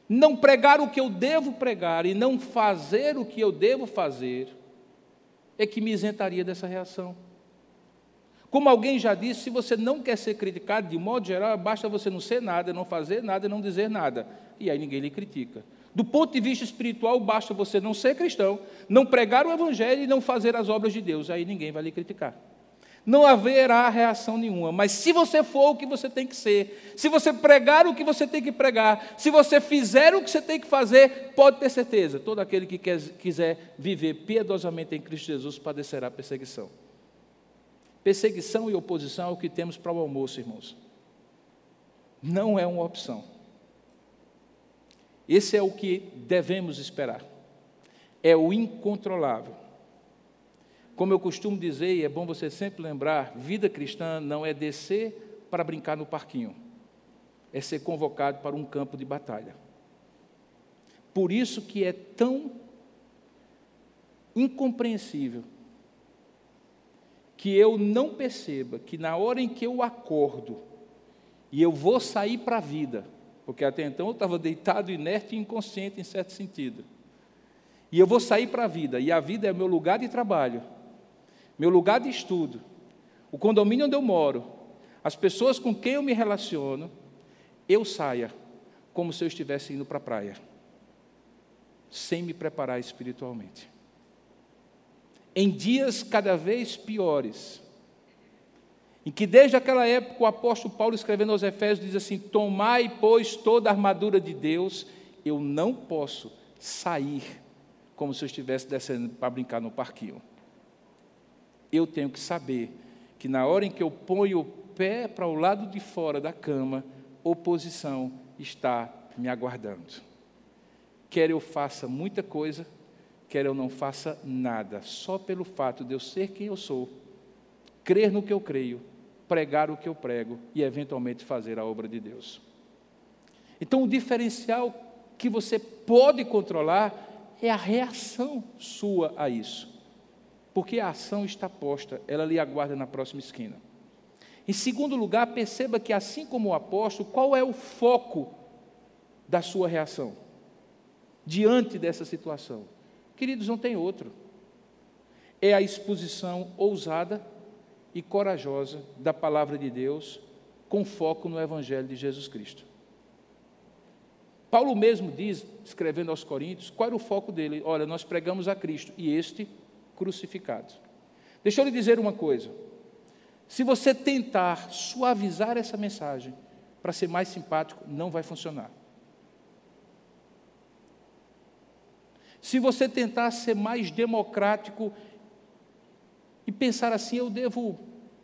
não pregar o que eu devo pregar e não fazer o que eu devo fazer, é que me isentaria dessa reação. Como alguém já disse, se você não quer ser criticado, de modo geral, basta você não ser nada, não fazer nada, não dizer nada. E aí ninguém lhe critica. Do ponto de vista espiritual, basta você não ser cristão, não pregar o Evangelho e não fazer as obras de Deus. Aí ninguém vai lhe criticar. Não haverá reação nenhuma. Mas se você for o que você tem que ser, se você pregar o que você tem que pregar, se você fizer o que você tem que fazer, pode ter certeza, todo aquele que quiser viver piedosamente em Cristo Jesus padecerá perseguição. Perseguição e oposição é o que temos para o almoço, irmãos. Não é uma opção. Esse é o que devemos esperar. É o incontrolável. Como eu costumo dizer, e é bom você sempre lembrar, vida cristã não é descer para brincar no parquinho. É ser convocado para um campo de batalha. Por isso que é tão incompreensível que eu não perceba que na hora em que eu acordo e eu vou sair para a vida, porque até então eu estava deitado, inerte e inconsciente em certo sentido, e eu vou sair para a vida, e a vida é meu lugar de trabalho, meu lugar de estudo, o condomínio onde eu moro, as pessoas com quem eu me relaciono, eu saia como se eu estivesse indo para a praia, sem me preparar espiritualmente. Em dias cada vez piores, em que desde aquela época o apóstolo Paulo, escrevendo aos Efésios, diz assim: tomai, pois, toda a armadura de Deus. Eu não posso sair como se eu estivesse descendo para brincar no parquinho. Eu tenho que saber que na hora em que eu ponho o pé para o lado de fora da cama, oposição está me aguardando. Quer eu faça muita coisa, quer eu não faça nada, só pelo fato de eu ser quem eu sou, crer no que eu creio, pregar o que eu prego e, eventualmente, fazer a obra de Deus. Então, o diferencial que você pode controlar é a reação sua a isso, porque a ação está posta, ela lhe aguarda na próxima esquina. Em segundo lugar, perceba que, assim como o apóstolo, qual é o foco da sua reação diante dessa situação? Queridos, não tem outro. É a exposição ousada e corajosa da palavra de Deus, com foco no Evangelho de Jesus Cristo. Paulo mesmo diz, escrevendo aos Coríntios, qual era o foco dele? Olha, nós pregamos a Cristo e este crucificado. Deixa eu lhe dizer uma coisa. Se você tentar suavizar essa mensagem para ser mais simpático, não vai funcionar. se você tentar ser mais democrático e pensar assim, eu devo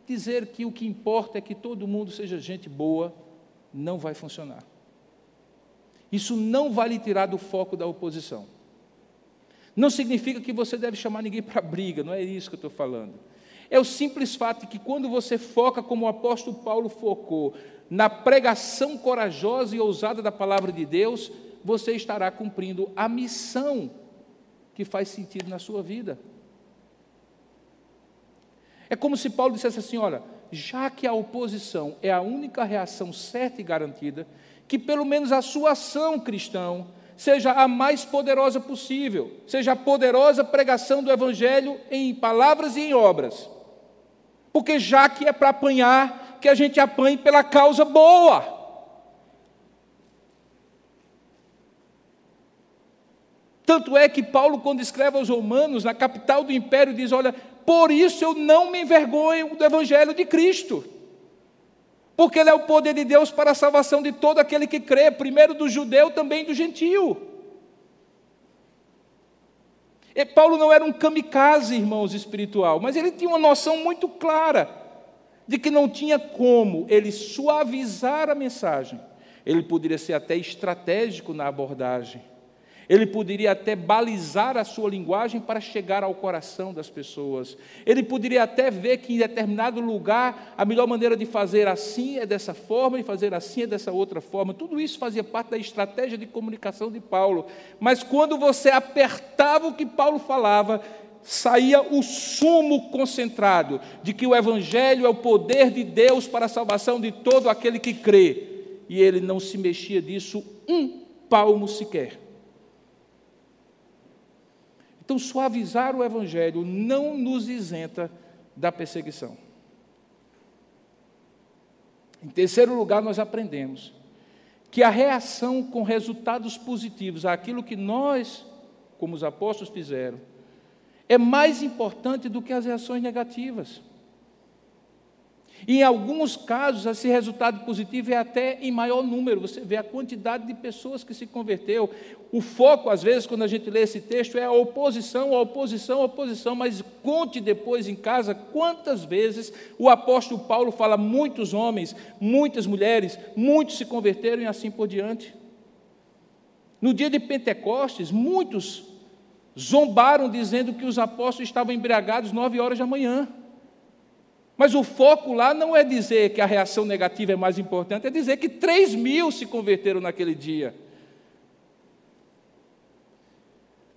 dizer que o que importa é que todo mundo seja gente boa, não vai funcionar. Isso não vai lhe tirar do foco da oposição. Não significa que você deve chamar ninguém para briga, não é isso que eu estou falando. É o simples fato de que quando você foca, como o apóstolo Paulo focou, na pregação corajosa e ousada da palavra de Deus, você estará cumprindo a missão que faz sentido na sua vida. É como se Paulo dissesse assim, olha, já que a oposição é a única reação certa e garantida, que pelo menos a sua ação cristã seja a mais poderosa possível, seja a poderosa pregação do Evangelho em palavras e em obras. Porque já que é para apanhar, que a gente apanhe pela causa boa. Tanto é que Paulo, quando escreve aos Romanos, na capital do império, diz, olha, por isso eu não me envergonho do Evangelho de Cristo. Porque ele é o poder de Deus para a salvação de todo aquele que crê, primeiro do judeu, também do gentio. E Paulo não era um kamikaze, irmãos, espiritual, mas ele tinha uma noção muito clara de que não tinha como ele suavizar a mensagem. Ele poderia ser até estratégico na abordagem. Ele poderia até balizar a sua linguagem para chegar ao coração das pessoas. Ele poderia até ver que em determinado lugar a melhor maneira de fazer assim é dessa forma e fazer assim é dessa outra forma. Tudo isso fazia parte da estratégia de comunicação de Paulo. Mas quando você apertava o que Paulo falava, saía o sumo concentrado de que o Evangelho é o poder de Deus para a salvação de todo aquele que crê. E ele não se mexia disso um palmo sequer. Então, suavizar o Evangelho não nos isenta da perseguição. Em terceiro lugar, nós aprendemos que a reação com resultados positivos àquilo que nós, como os apóstolos fizeram, é mais importante do que as reações negativas. E em alguns casos, esse resultado positivo é até em maior número. Você vê a quantidade de pessoas que se converteu. O foco, às vezes, quando a gente lê esse texto, é a oposição, a oposição, a oposição. Mas conte depois em casa quantas vezes o apóstolo Paulo fala muitos homens, muitas mulheres, muitos se converteram e assim por diante. No dia de Pentecostes, muitos zombaram dizendo que os apóstolos estavam embriagados 9 horas da manhã. Mas o foco lá não é dizer que a reação negativa é mais importante, é dizer que 3.000 se converteram naquele dia.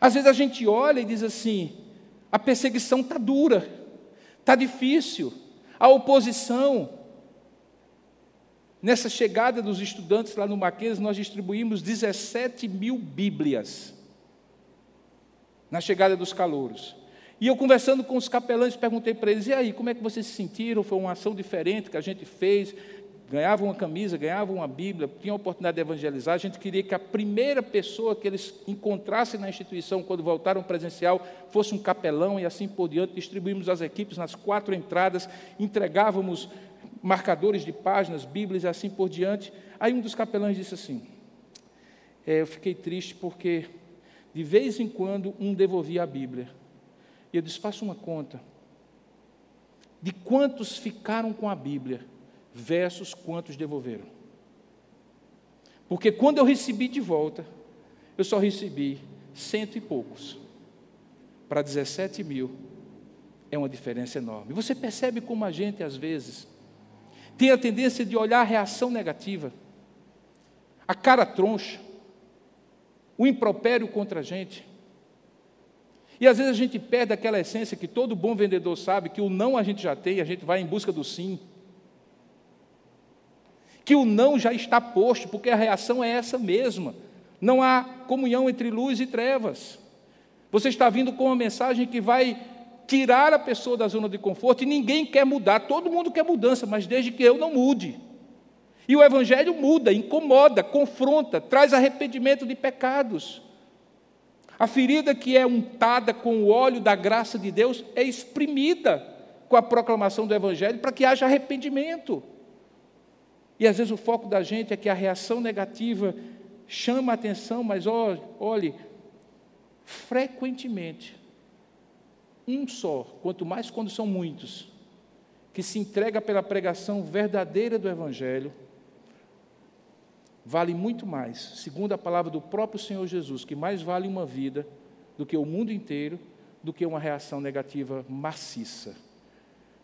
Às vezes a gente olha e diz assim, a perseguição está dura, está difícil, a oposição. Nessa chegada dos estudantes lá no Mackenzie, nós distribuímos 17.000 Bíblias, na chegada dos calouros. E eu conversando com os capelães, perguntei para eles, e aí, como é que vocês se sentiram? Foi uma ação diferente que a gente fez, ganhava uma camisa, ganhava uma Bíblia, tinha a oportunidade de evangelizar, a gente queria que a primeira pessoa que eles encontrassem na instituição, quando voltaram presencial, fosse um capelão, e assim por diante, distribuímos as equipes nas 4 entradas, entregávamos marcadores de páginas, Bíblias e assim por diante. Aí um dos capelães disse assim, eu fiquei triste porque, de vez em quando, um devolvia a Bíblia. E eu disse, faça uma conta de quantos ficaram com a Bíblia versus quantos devolveram. Porque quando eu recebi de volta, eu só recebi 100 e poucos. Para 17.000, é uma diferença enorme. Você percebe como a gente, às vezes, tem a tendência de olhar a reação negativa, a cara troncha, o impropério contra a gente. E às vezes a gente perde aquela essência que todo bom vendedor sabe, que o não a gente já tem, a gente vai em busca do sim. Que o não já está posto, porque a reação é essa mesma. Não há comunhão entre luz e trevas. Você está vindo com uma mensagem que vai tirar a pessoa da zona de conforto, e ninguém quer mudar, todo mundo quer mudança, mas desde que eu não mude. E o Evangelho muda, incomoda, confronta, traz arrependimento de pecados. A ferida que é untada com o óleo da graça de Deus é exprimida com a proclamação do Evangelho para que haja arrependimento. E às vezes o foco da gente é que a reação negativa chama a atenção, mas olhe, frequentemente, um só, quanto mais quando são muitos, que se entrega pela pregação verdadeira do Evangelho, vale muito mais, segundo a palavra do próprio Senhor Jesus, que mais vale uma vida do que o mundo inteiro, do que uma reação negativa maciça.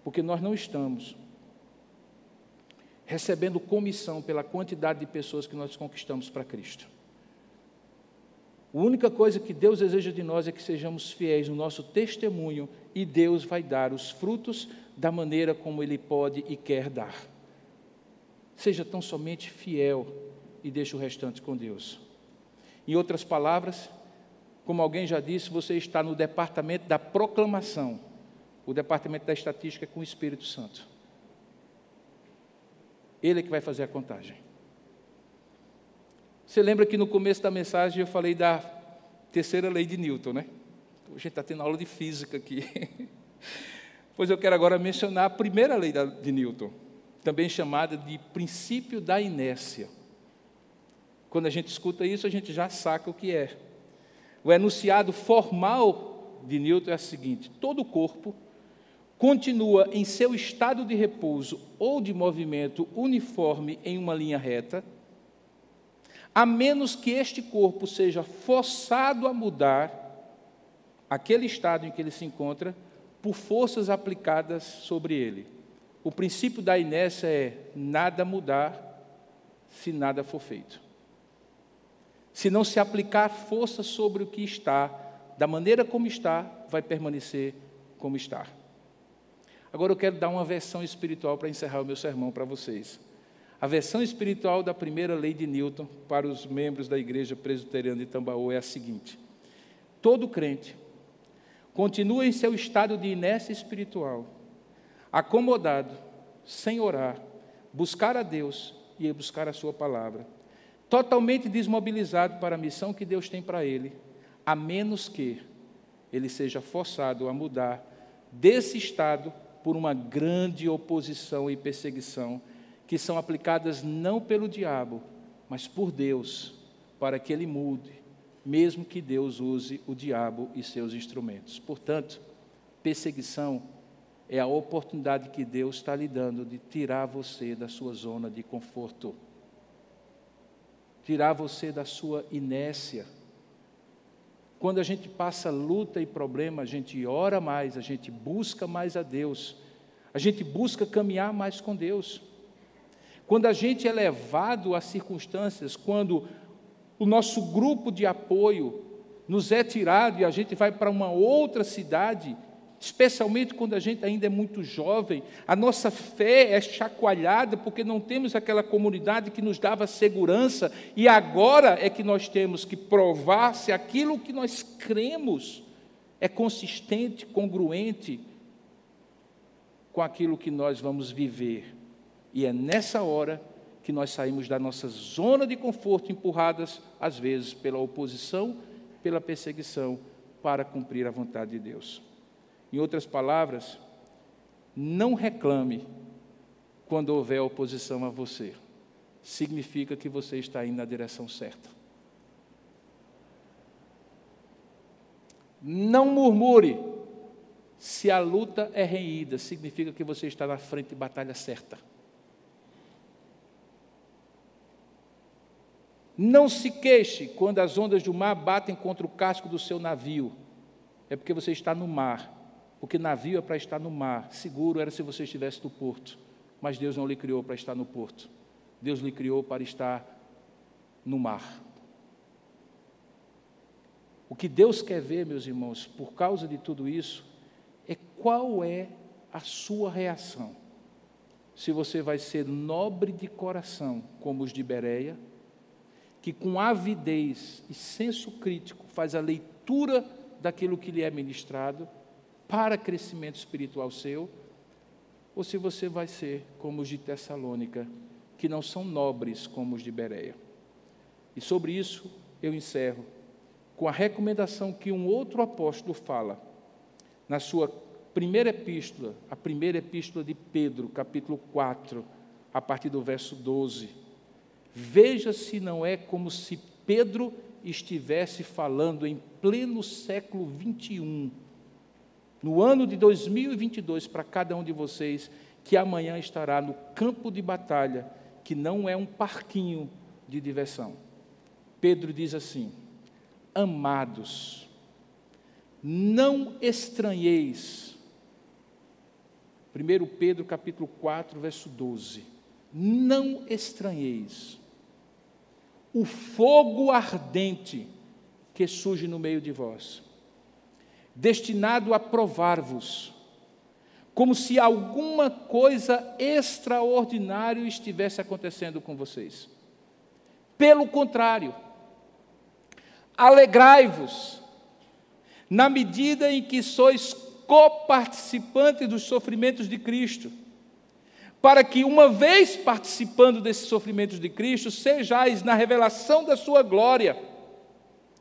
Porque nós não estamos recebendo comissão pela quantidade de pessoas que nós conquistamos para Cristo. A única coisa que Deus deseja de nós é que sejamos fiéis no nosso testemunho, e Deus vai dar os frutos da maneira como Ele pode e quer dar. Seja tão somente fiel e deixe o restante com Deus. Em outras palavras, como alguém já disse, você está no departamento da proclamação. O departamento da estatística é com o Espírito Santo. Ele é que vai fazer a contagem. Você lembra que no começo da mensagem eu falei da terceira lei de Newton, né? Hoje a gente está tendo aula de física aqui. Pois eu quero agora mencionar a primeira lei de Newton, também chamada de princípio da inércia. Quando a gente escuta isso, a gente já saca o que é. O enunciado formal de Newton é o seguinte: todo o corpo continua em seu estado de repouso ou de movimento uniforme em uma linha reta, a menos que este corpo seja forçado a mudar aquele estado em que ele se encontra por forças aplicadas sobre ele. O princípio da inércia é nada mudar se nada for feito. Se não se aplicar força sobre o que está, da maneira como está, vai permanecer como está. Agora eu quero dar uma versão espiritual para encerrar o meu sermão para vocês. A versão espiritual da primeira lei de Newton para os membros da Igreja Presbiteriana de Tambaú é a seguinte: todo crente continua em seu estado de inércia espiritual, acomodado, sem orar, buscar a Deus e buscar a sua palavra, totalmente desmobilizado para a missão que Deus tem para ele, a menos que ele seja forçado a mudar desse estado por uma grande oposição e perseguição, que são aplicadas não pelo diabo, mas por Deus, para que ele mude, mesmo que Deus use o diabo e seus instrumentos. Portanto, perseguição é a oportunidade que Deus está lhe dando de tirar você da sua zona de conforto, tirar você da sua inércia. Quando a gente passa luta e problema, a gente ora mais, a gente busca mais a Deus, a gente busca caminhar mais com Deus. Quando a gente é levado a circunstâncias, quando o nosso grupo de apoio nos é tirado e a gente vai para uma outra cidade, especialmente quando a gente ainda é muito jovem, a nossa fé é chacoalhada porque não temos aquela comunidade que nos dava segurança, e agora é que nós temos que provar se aquilo que nós cremos é consistente, congruente com aquilo que nós vamos viver. E é nessa hora que nós saímos da nossa zona de conforto, empurradas, às vezes, pela oposição, pela perseguição, para cumprir a vontade de Deus. Em outras palavras, não reclame quando houver oposição a você. Significa que você está indo na direção certa. Não murmure se a luta é renhida. Significa que você está na frente de batalha certa. Não se queixe quando as ondas do mar batem contra o casco do seu navio. É porque você está no mar. Porque navio é para estar no mar. Seguro era se você estivesse no porto. Mas Deus não lhe criou para estar no porto. Deus lhe criou para estar no mar. O que Deus quer ver, meus irmãos, por causa de tudo isso, é qual é a sua reação. Se você vai ser nobre de coração, como os de Bereia, que com avidez e senso crítico faz a leitura daquilo que lhe é ministrado para crescimento espiritual seu, ou se você vai ser como os de Tessalônica, que não são nobres como os de Bereia. E sobre isso eu encerro com a recomendação que um outro apóstolo fala na sua primeira epístola, a primeira epístola de Pedro, capítulo 4, a partir do verso 12. Veja se não é como se Pedro estivesse falando em pleno século 21, no ano de 2022, para cada um de vocês, que amanhã estará no campo de batalha, que não é um parquinho de diversão. Pedro diz assim: amados, não estranheis. 1 Pedro capítulo 4, verso 12. Não estranheis o fogo ardente que surge no meio de vós, destinado a provar-vos, como se alguma coisa extraordinária estivesse acontecendo com vocês. Pelo contrário, alegrai-vos, na medida em que sois coparticipantes dos sofrimentos de Cristo, para que, uma vez participando desses sofrimentos de Cristo, sejais, na revelação da sua glória,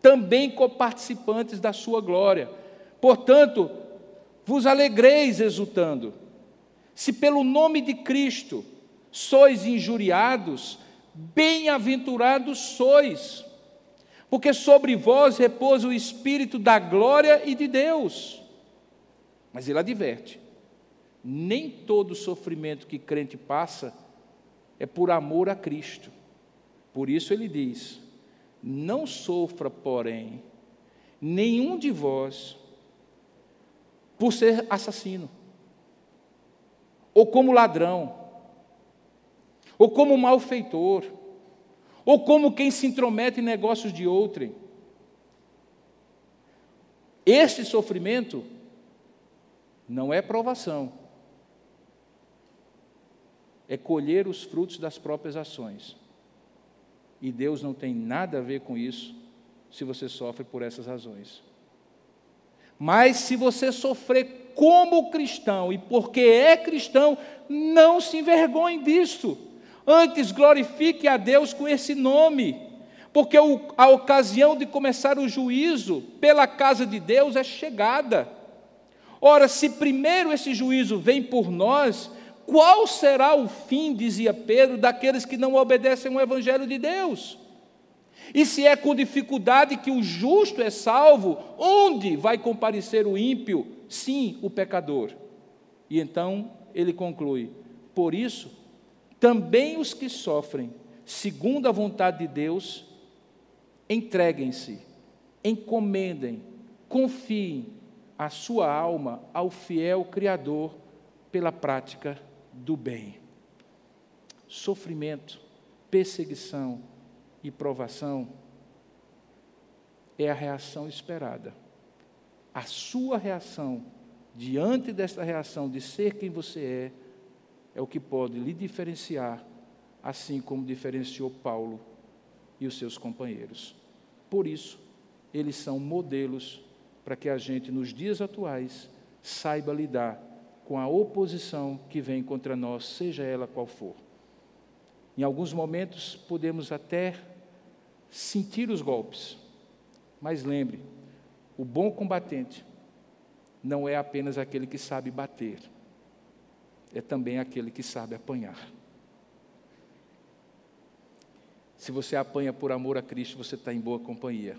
também coparticipantes da sua glória. Portanto, vos alegreis exultando. Se pelo nome de Cristo sois injuriados, bem-aventurados sois, porque sobre vós repousa o Espírito da glória e de Deus. Mas ele adverte: nem todo sofrimento que crente passa é por amor a Cristo. Por isso ele diz: não sofra, porém, nenhum de vós por ser assassino, ou como ladrão, ou como malfeitor, ou como quem se intromete em negócios de outrem. Este sofrimento não é provação, é colher os frutos das próprias ações. E Deus não tem nada a ver com isso, se você sofre por essas razões. Mas se você sofrer como cristão, e porque é cristão, não se envergonhe disso. Antes glorifique a Deus com esse nome, porque a ocasião de começar o juízo pela casa de Deus é chegada. Ora, se primeiro esse juízo vem por nós, qual será o fim, dizia Pedro, daqueles que não obedecem ao Evangelho de Deus? E se é com dificuldade que o justo é salvo, onde vai comparecer o ímpio? Sim, o pecador. E então ele conclui: por isso, também os que sofrem segundo a vontade de Deus, entreguem-se, encomendem, confiem a sua alma ao fiel Criador pela prática do bem. Sofrimento, perseguição e provação é a reação esperada. A sua reação diante desta reação de ser quem você é o que pode lhe diferenciar, assim como diferenciou Paulo e os seus companheiros. Por isso, eles são modelos para que a gente, nos dias atuais, saiba lidar com a oposição que vem contra nós, seja ela qual for. Em alguns momentos, podemos até sentir os golpes, mas lembre, o bom combatente não é apenas aquele que sabe bater, é também aquele que sabe apanhar. Se você apanha por amor a Cristo, você está em boa companhia.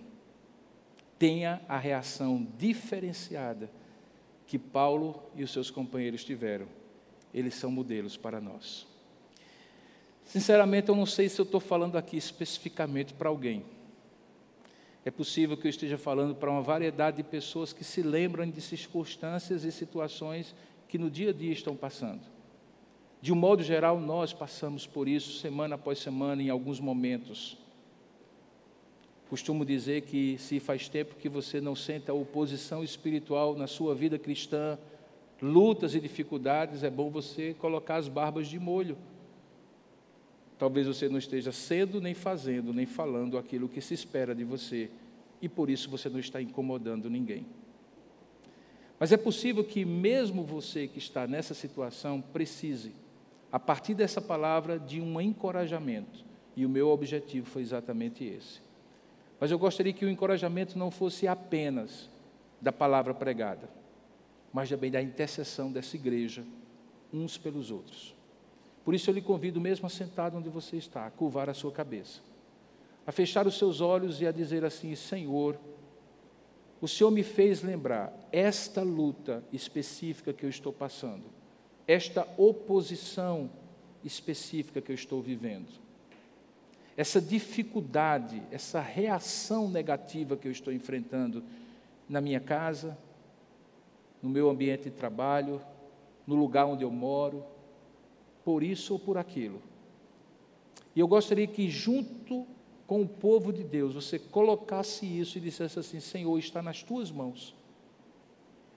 Tenha a reação diferenciada que Paulo e os seus companheiros tiveram. Eles são modelos para nós. Sinceramente, eu não sei se eu estou falando aqui especificamente para alguém. É possível que eu esteja falando para uma variedade de pessoas que se lembram de circunstâncias e situações que no dia a dia estão passando. De um modo geral, nós passamos por isso semana após semana, em alguns momentos. Costumo dizer que se faz tempo que você não sente a oposição espiritual na sua vida cristã, lutas e dificuldades, é bom você colocar as barbas de molho. Talvez você não esteja sendo, nem fazendo, nem falando aquilo que se espera de você, e por isso você não está incomodando ninguém. Mas é possível que mesmo você que está nessa situação precise, a partir dessa palavra, de um encorajamento, e o meu objetivo foi exatamente esse. Mas eu gostaria que o encorajamento não fosse apenas da palavra pregada, mas também da intercessão dessa igreja, uns pelos outros. Por isso eu lhe convido, mesmo assentado onde você está, a curvar a sua cabeça, a fechar os seus olhos e a dizer assim: Senhor, o Senhor me fez lembrar esta luta específica que eu estou passando, esta oposição específica que eu estou vivendo, essa dificuldade, essa reação negativa que eu estou enfrentando na minha casa, no meu ambiente de trabalho, no lugar onde eu moro, por isso ou por aquilo. E eu gostaria que, junto com o povo de Deus, você colocasse isso e dissesse assim: Senhor, está nas tuas mãos.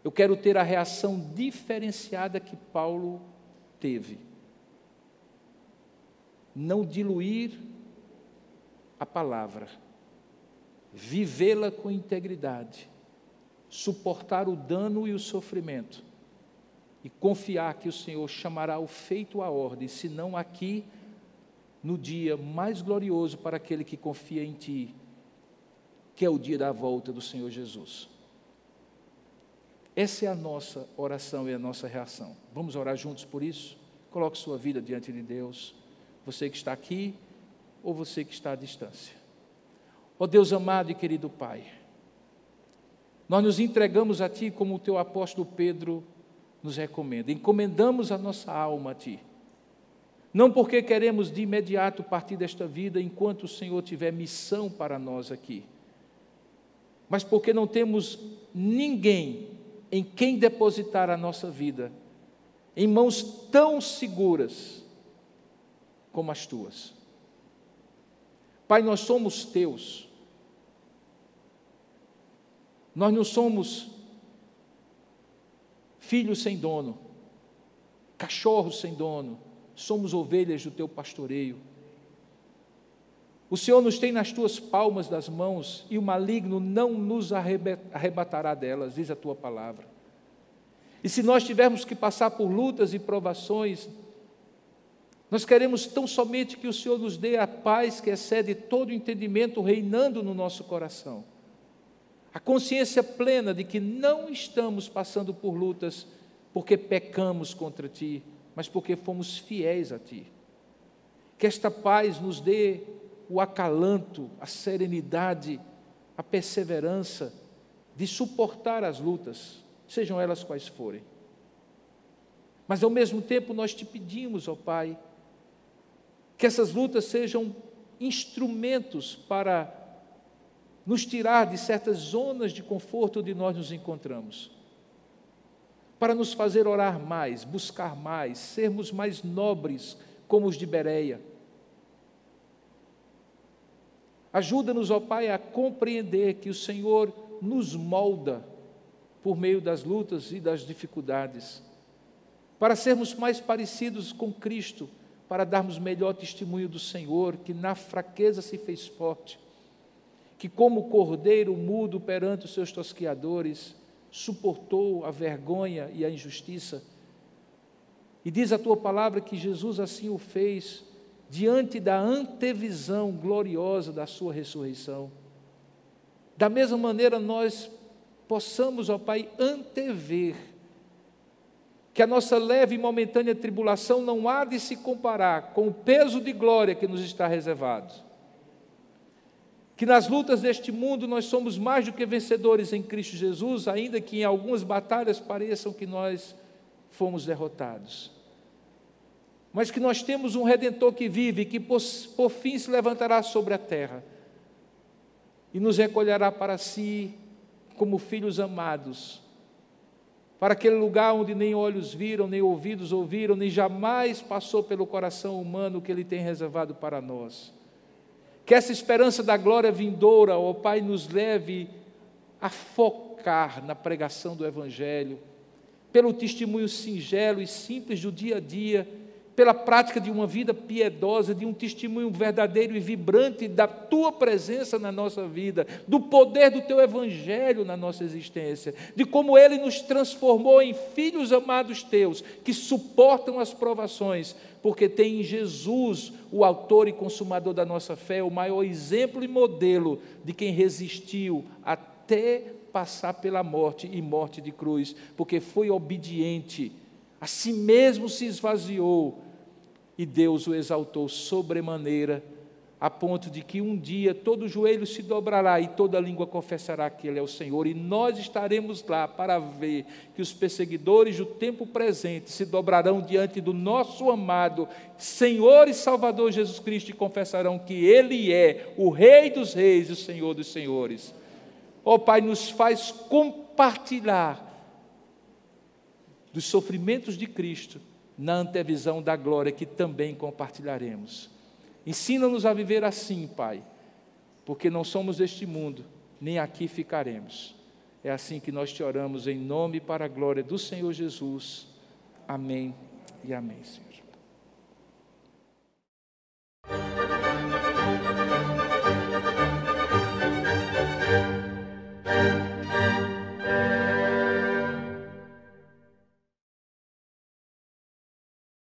Eu quero ter a reação diferenciada que Paulo teve. Não diluir a palavra, vivê-la com integridade, suportar o dano e o sofrimento, e confiar que o Senhor chamará o feito à ordem, se não aqui, no dia mais glorioso para aquele que confia em Ti, que é o dia da volta do Senhor Jesus. Essa é a nossa oração e a nossa reação. Vamos orar juntos por isso? Coloque sua vida diante de Deus, você que está aqui ou você que está à distância. Ó Deus amado e querido Pai, nós nos entregamos a Ti como o Teu apóstolo Pedro nos recomenda, encomendamos a nossa alma a Ti, não porque queremos de imediato partir desta vida enquanto o Senhor tiver missão para nós aqui, mas porque não temos ninguém em quem depositar a nossa vida, em mãos tão seguras como as Tuas. Pai, nós somos Teus, nós não somos filhos sem dono, cachorros sem dono, somos ovelhas do Teu pastoreio. O Senhor nos tem nas Tuas palmas das mãos e o maligno não nos arrebatará delas, diz a Tua palavra. E se nós tivermos que passar por lutas e provações, nós queremos tão somente que o Senhor nos dê a paz que excede todo entendimento reinando no nosso coração. A consciência plena de que não estamos passando por lutas porque pecamos contra Ti, mas porque fomos fiéis a Ti. Que esta paz nos dê o acalanto, a serenidade, a perseverança de suportar as lutas, sejam elas quais forem. Mas ao mesmo tempo nós Te pedimos, ó Pai, que essas lutas sejam instrumentos para nos tirar de certas zonas de conforto onde nós nos encontramos, para nos fazer orar mais, buscar mais, sermos mais nobres como os de Bereia. Ajuda-nos, ó Pai, a compreender que o Senhor nos molda por meio das lutas e das dificuldades, para sermos mais parecidos com Cristo, para darmos melhor testemunho do Senhor, que na fraqueza se fez forte, que como cordeiro mudo perante os seus tosqueadores, suportou a vergonha e a injustiça. E diz a Tua palavra que Jesus assim o fez, diante da antevisão gloriosa da sua ressurreição. Da mesma maneira nós possamos, ó Pai, antever que a nossa leve e momentânea tribulação não há de se comparar com o peso de glória que nos está reservado. Que nas lutas deste mundo nós somos mais do que vencedores em Cristo Jesus, ainda que em algumas batalhas pareçam que nós fomos derrotados. Mas que nós temos um Redentor que vive, que por fim se levantará sobre a terra e nos recolherá para si como filhos amados, para aquele lugar onde nem olhos viram, nem ouvidos ouviram, nem jamais passou pelo coração humano que Ele tem reservado para nós. Que essa esperança da glória vindoura, ó Pai, nos leve a focar na pregação do Evangelho, pelo testemunho singelo e simples do dia a dia, pela prática de uma vida piedosa, de um testemunho verdadeiro e vibrante da Tua presença na nossa vida, do poder do Teu Evangelho na nossa existência, de como Ele nos transformou em filhos amados Teus, que suportam as provações, porque tem em Jesus, o autor e consumador da nossa fé, o maior exemplo e modelo de quem resistiu até passar pela morte e morte de cruz, porque foi obediente, a si mesmo se esvaziou, e Deus o exaltou sobremaneira, a ponto de que um dia todo joelho se dobrará e toda língua confessará que Ele é o Senhor, e nós estaremos lá para ver que os perseguidores do tempo presente se dobrarão diante do nosso amado Senhor e Salvador Jesus Cristo e confessarão que Ele é o Rei dos Reis e o Senhor dos Senhores. Ó Pai, nos faz compartilhar dos sofrimentos de Cristo na antevisão da glória que também compartilharemos. Ensina-nos a viver assim, Pai, porque não somos deste mundo, nem aqui ficaremos. É assim que nós te oramos, em nome e para a glória do Senhor Jesus. Amém e amém, Senhor.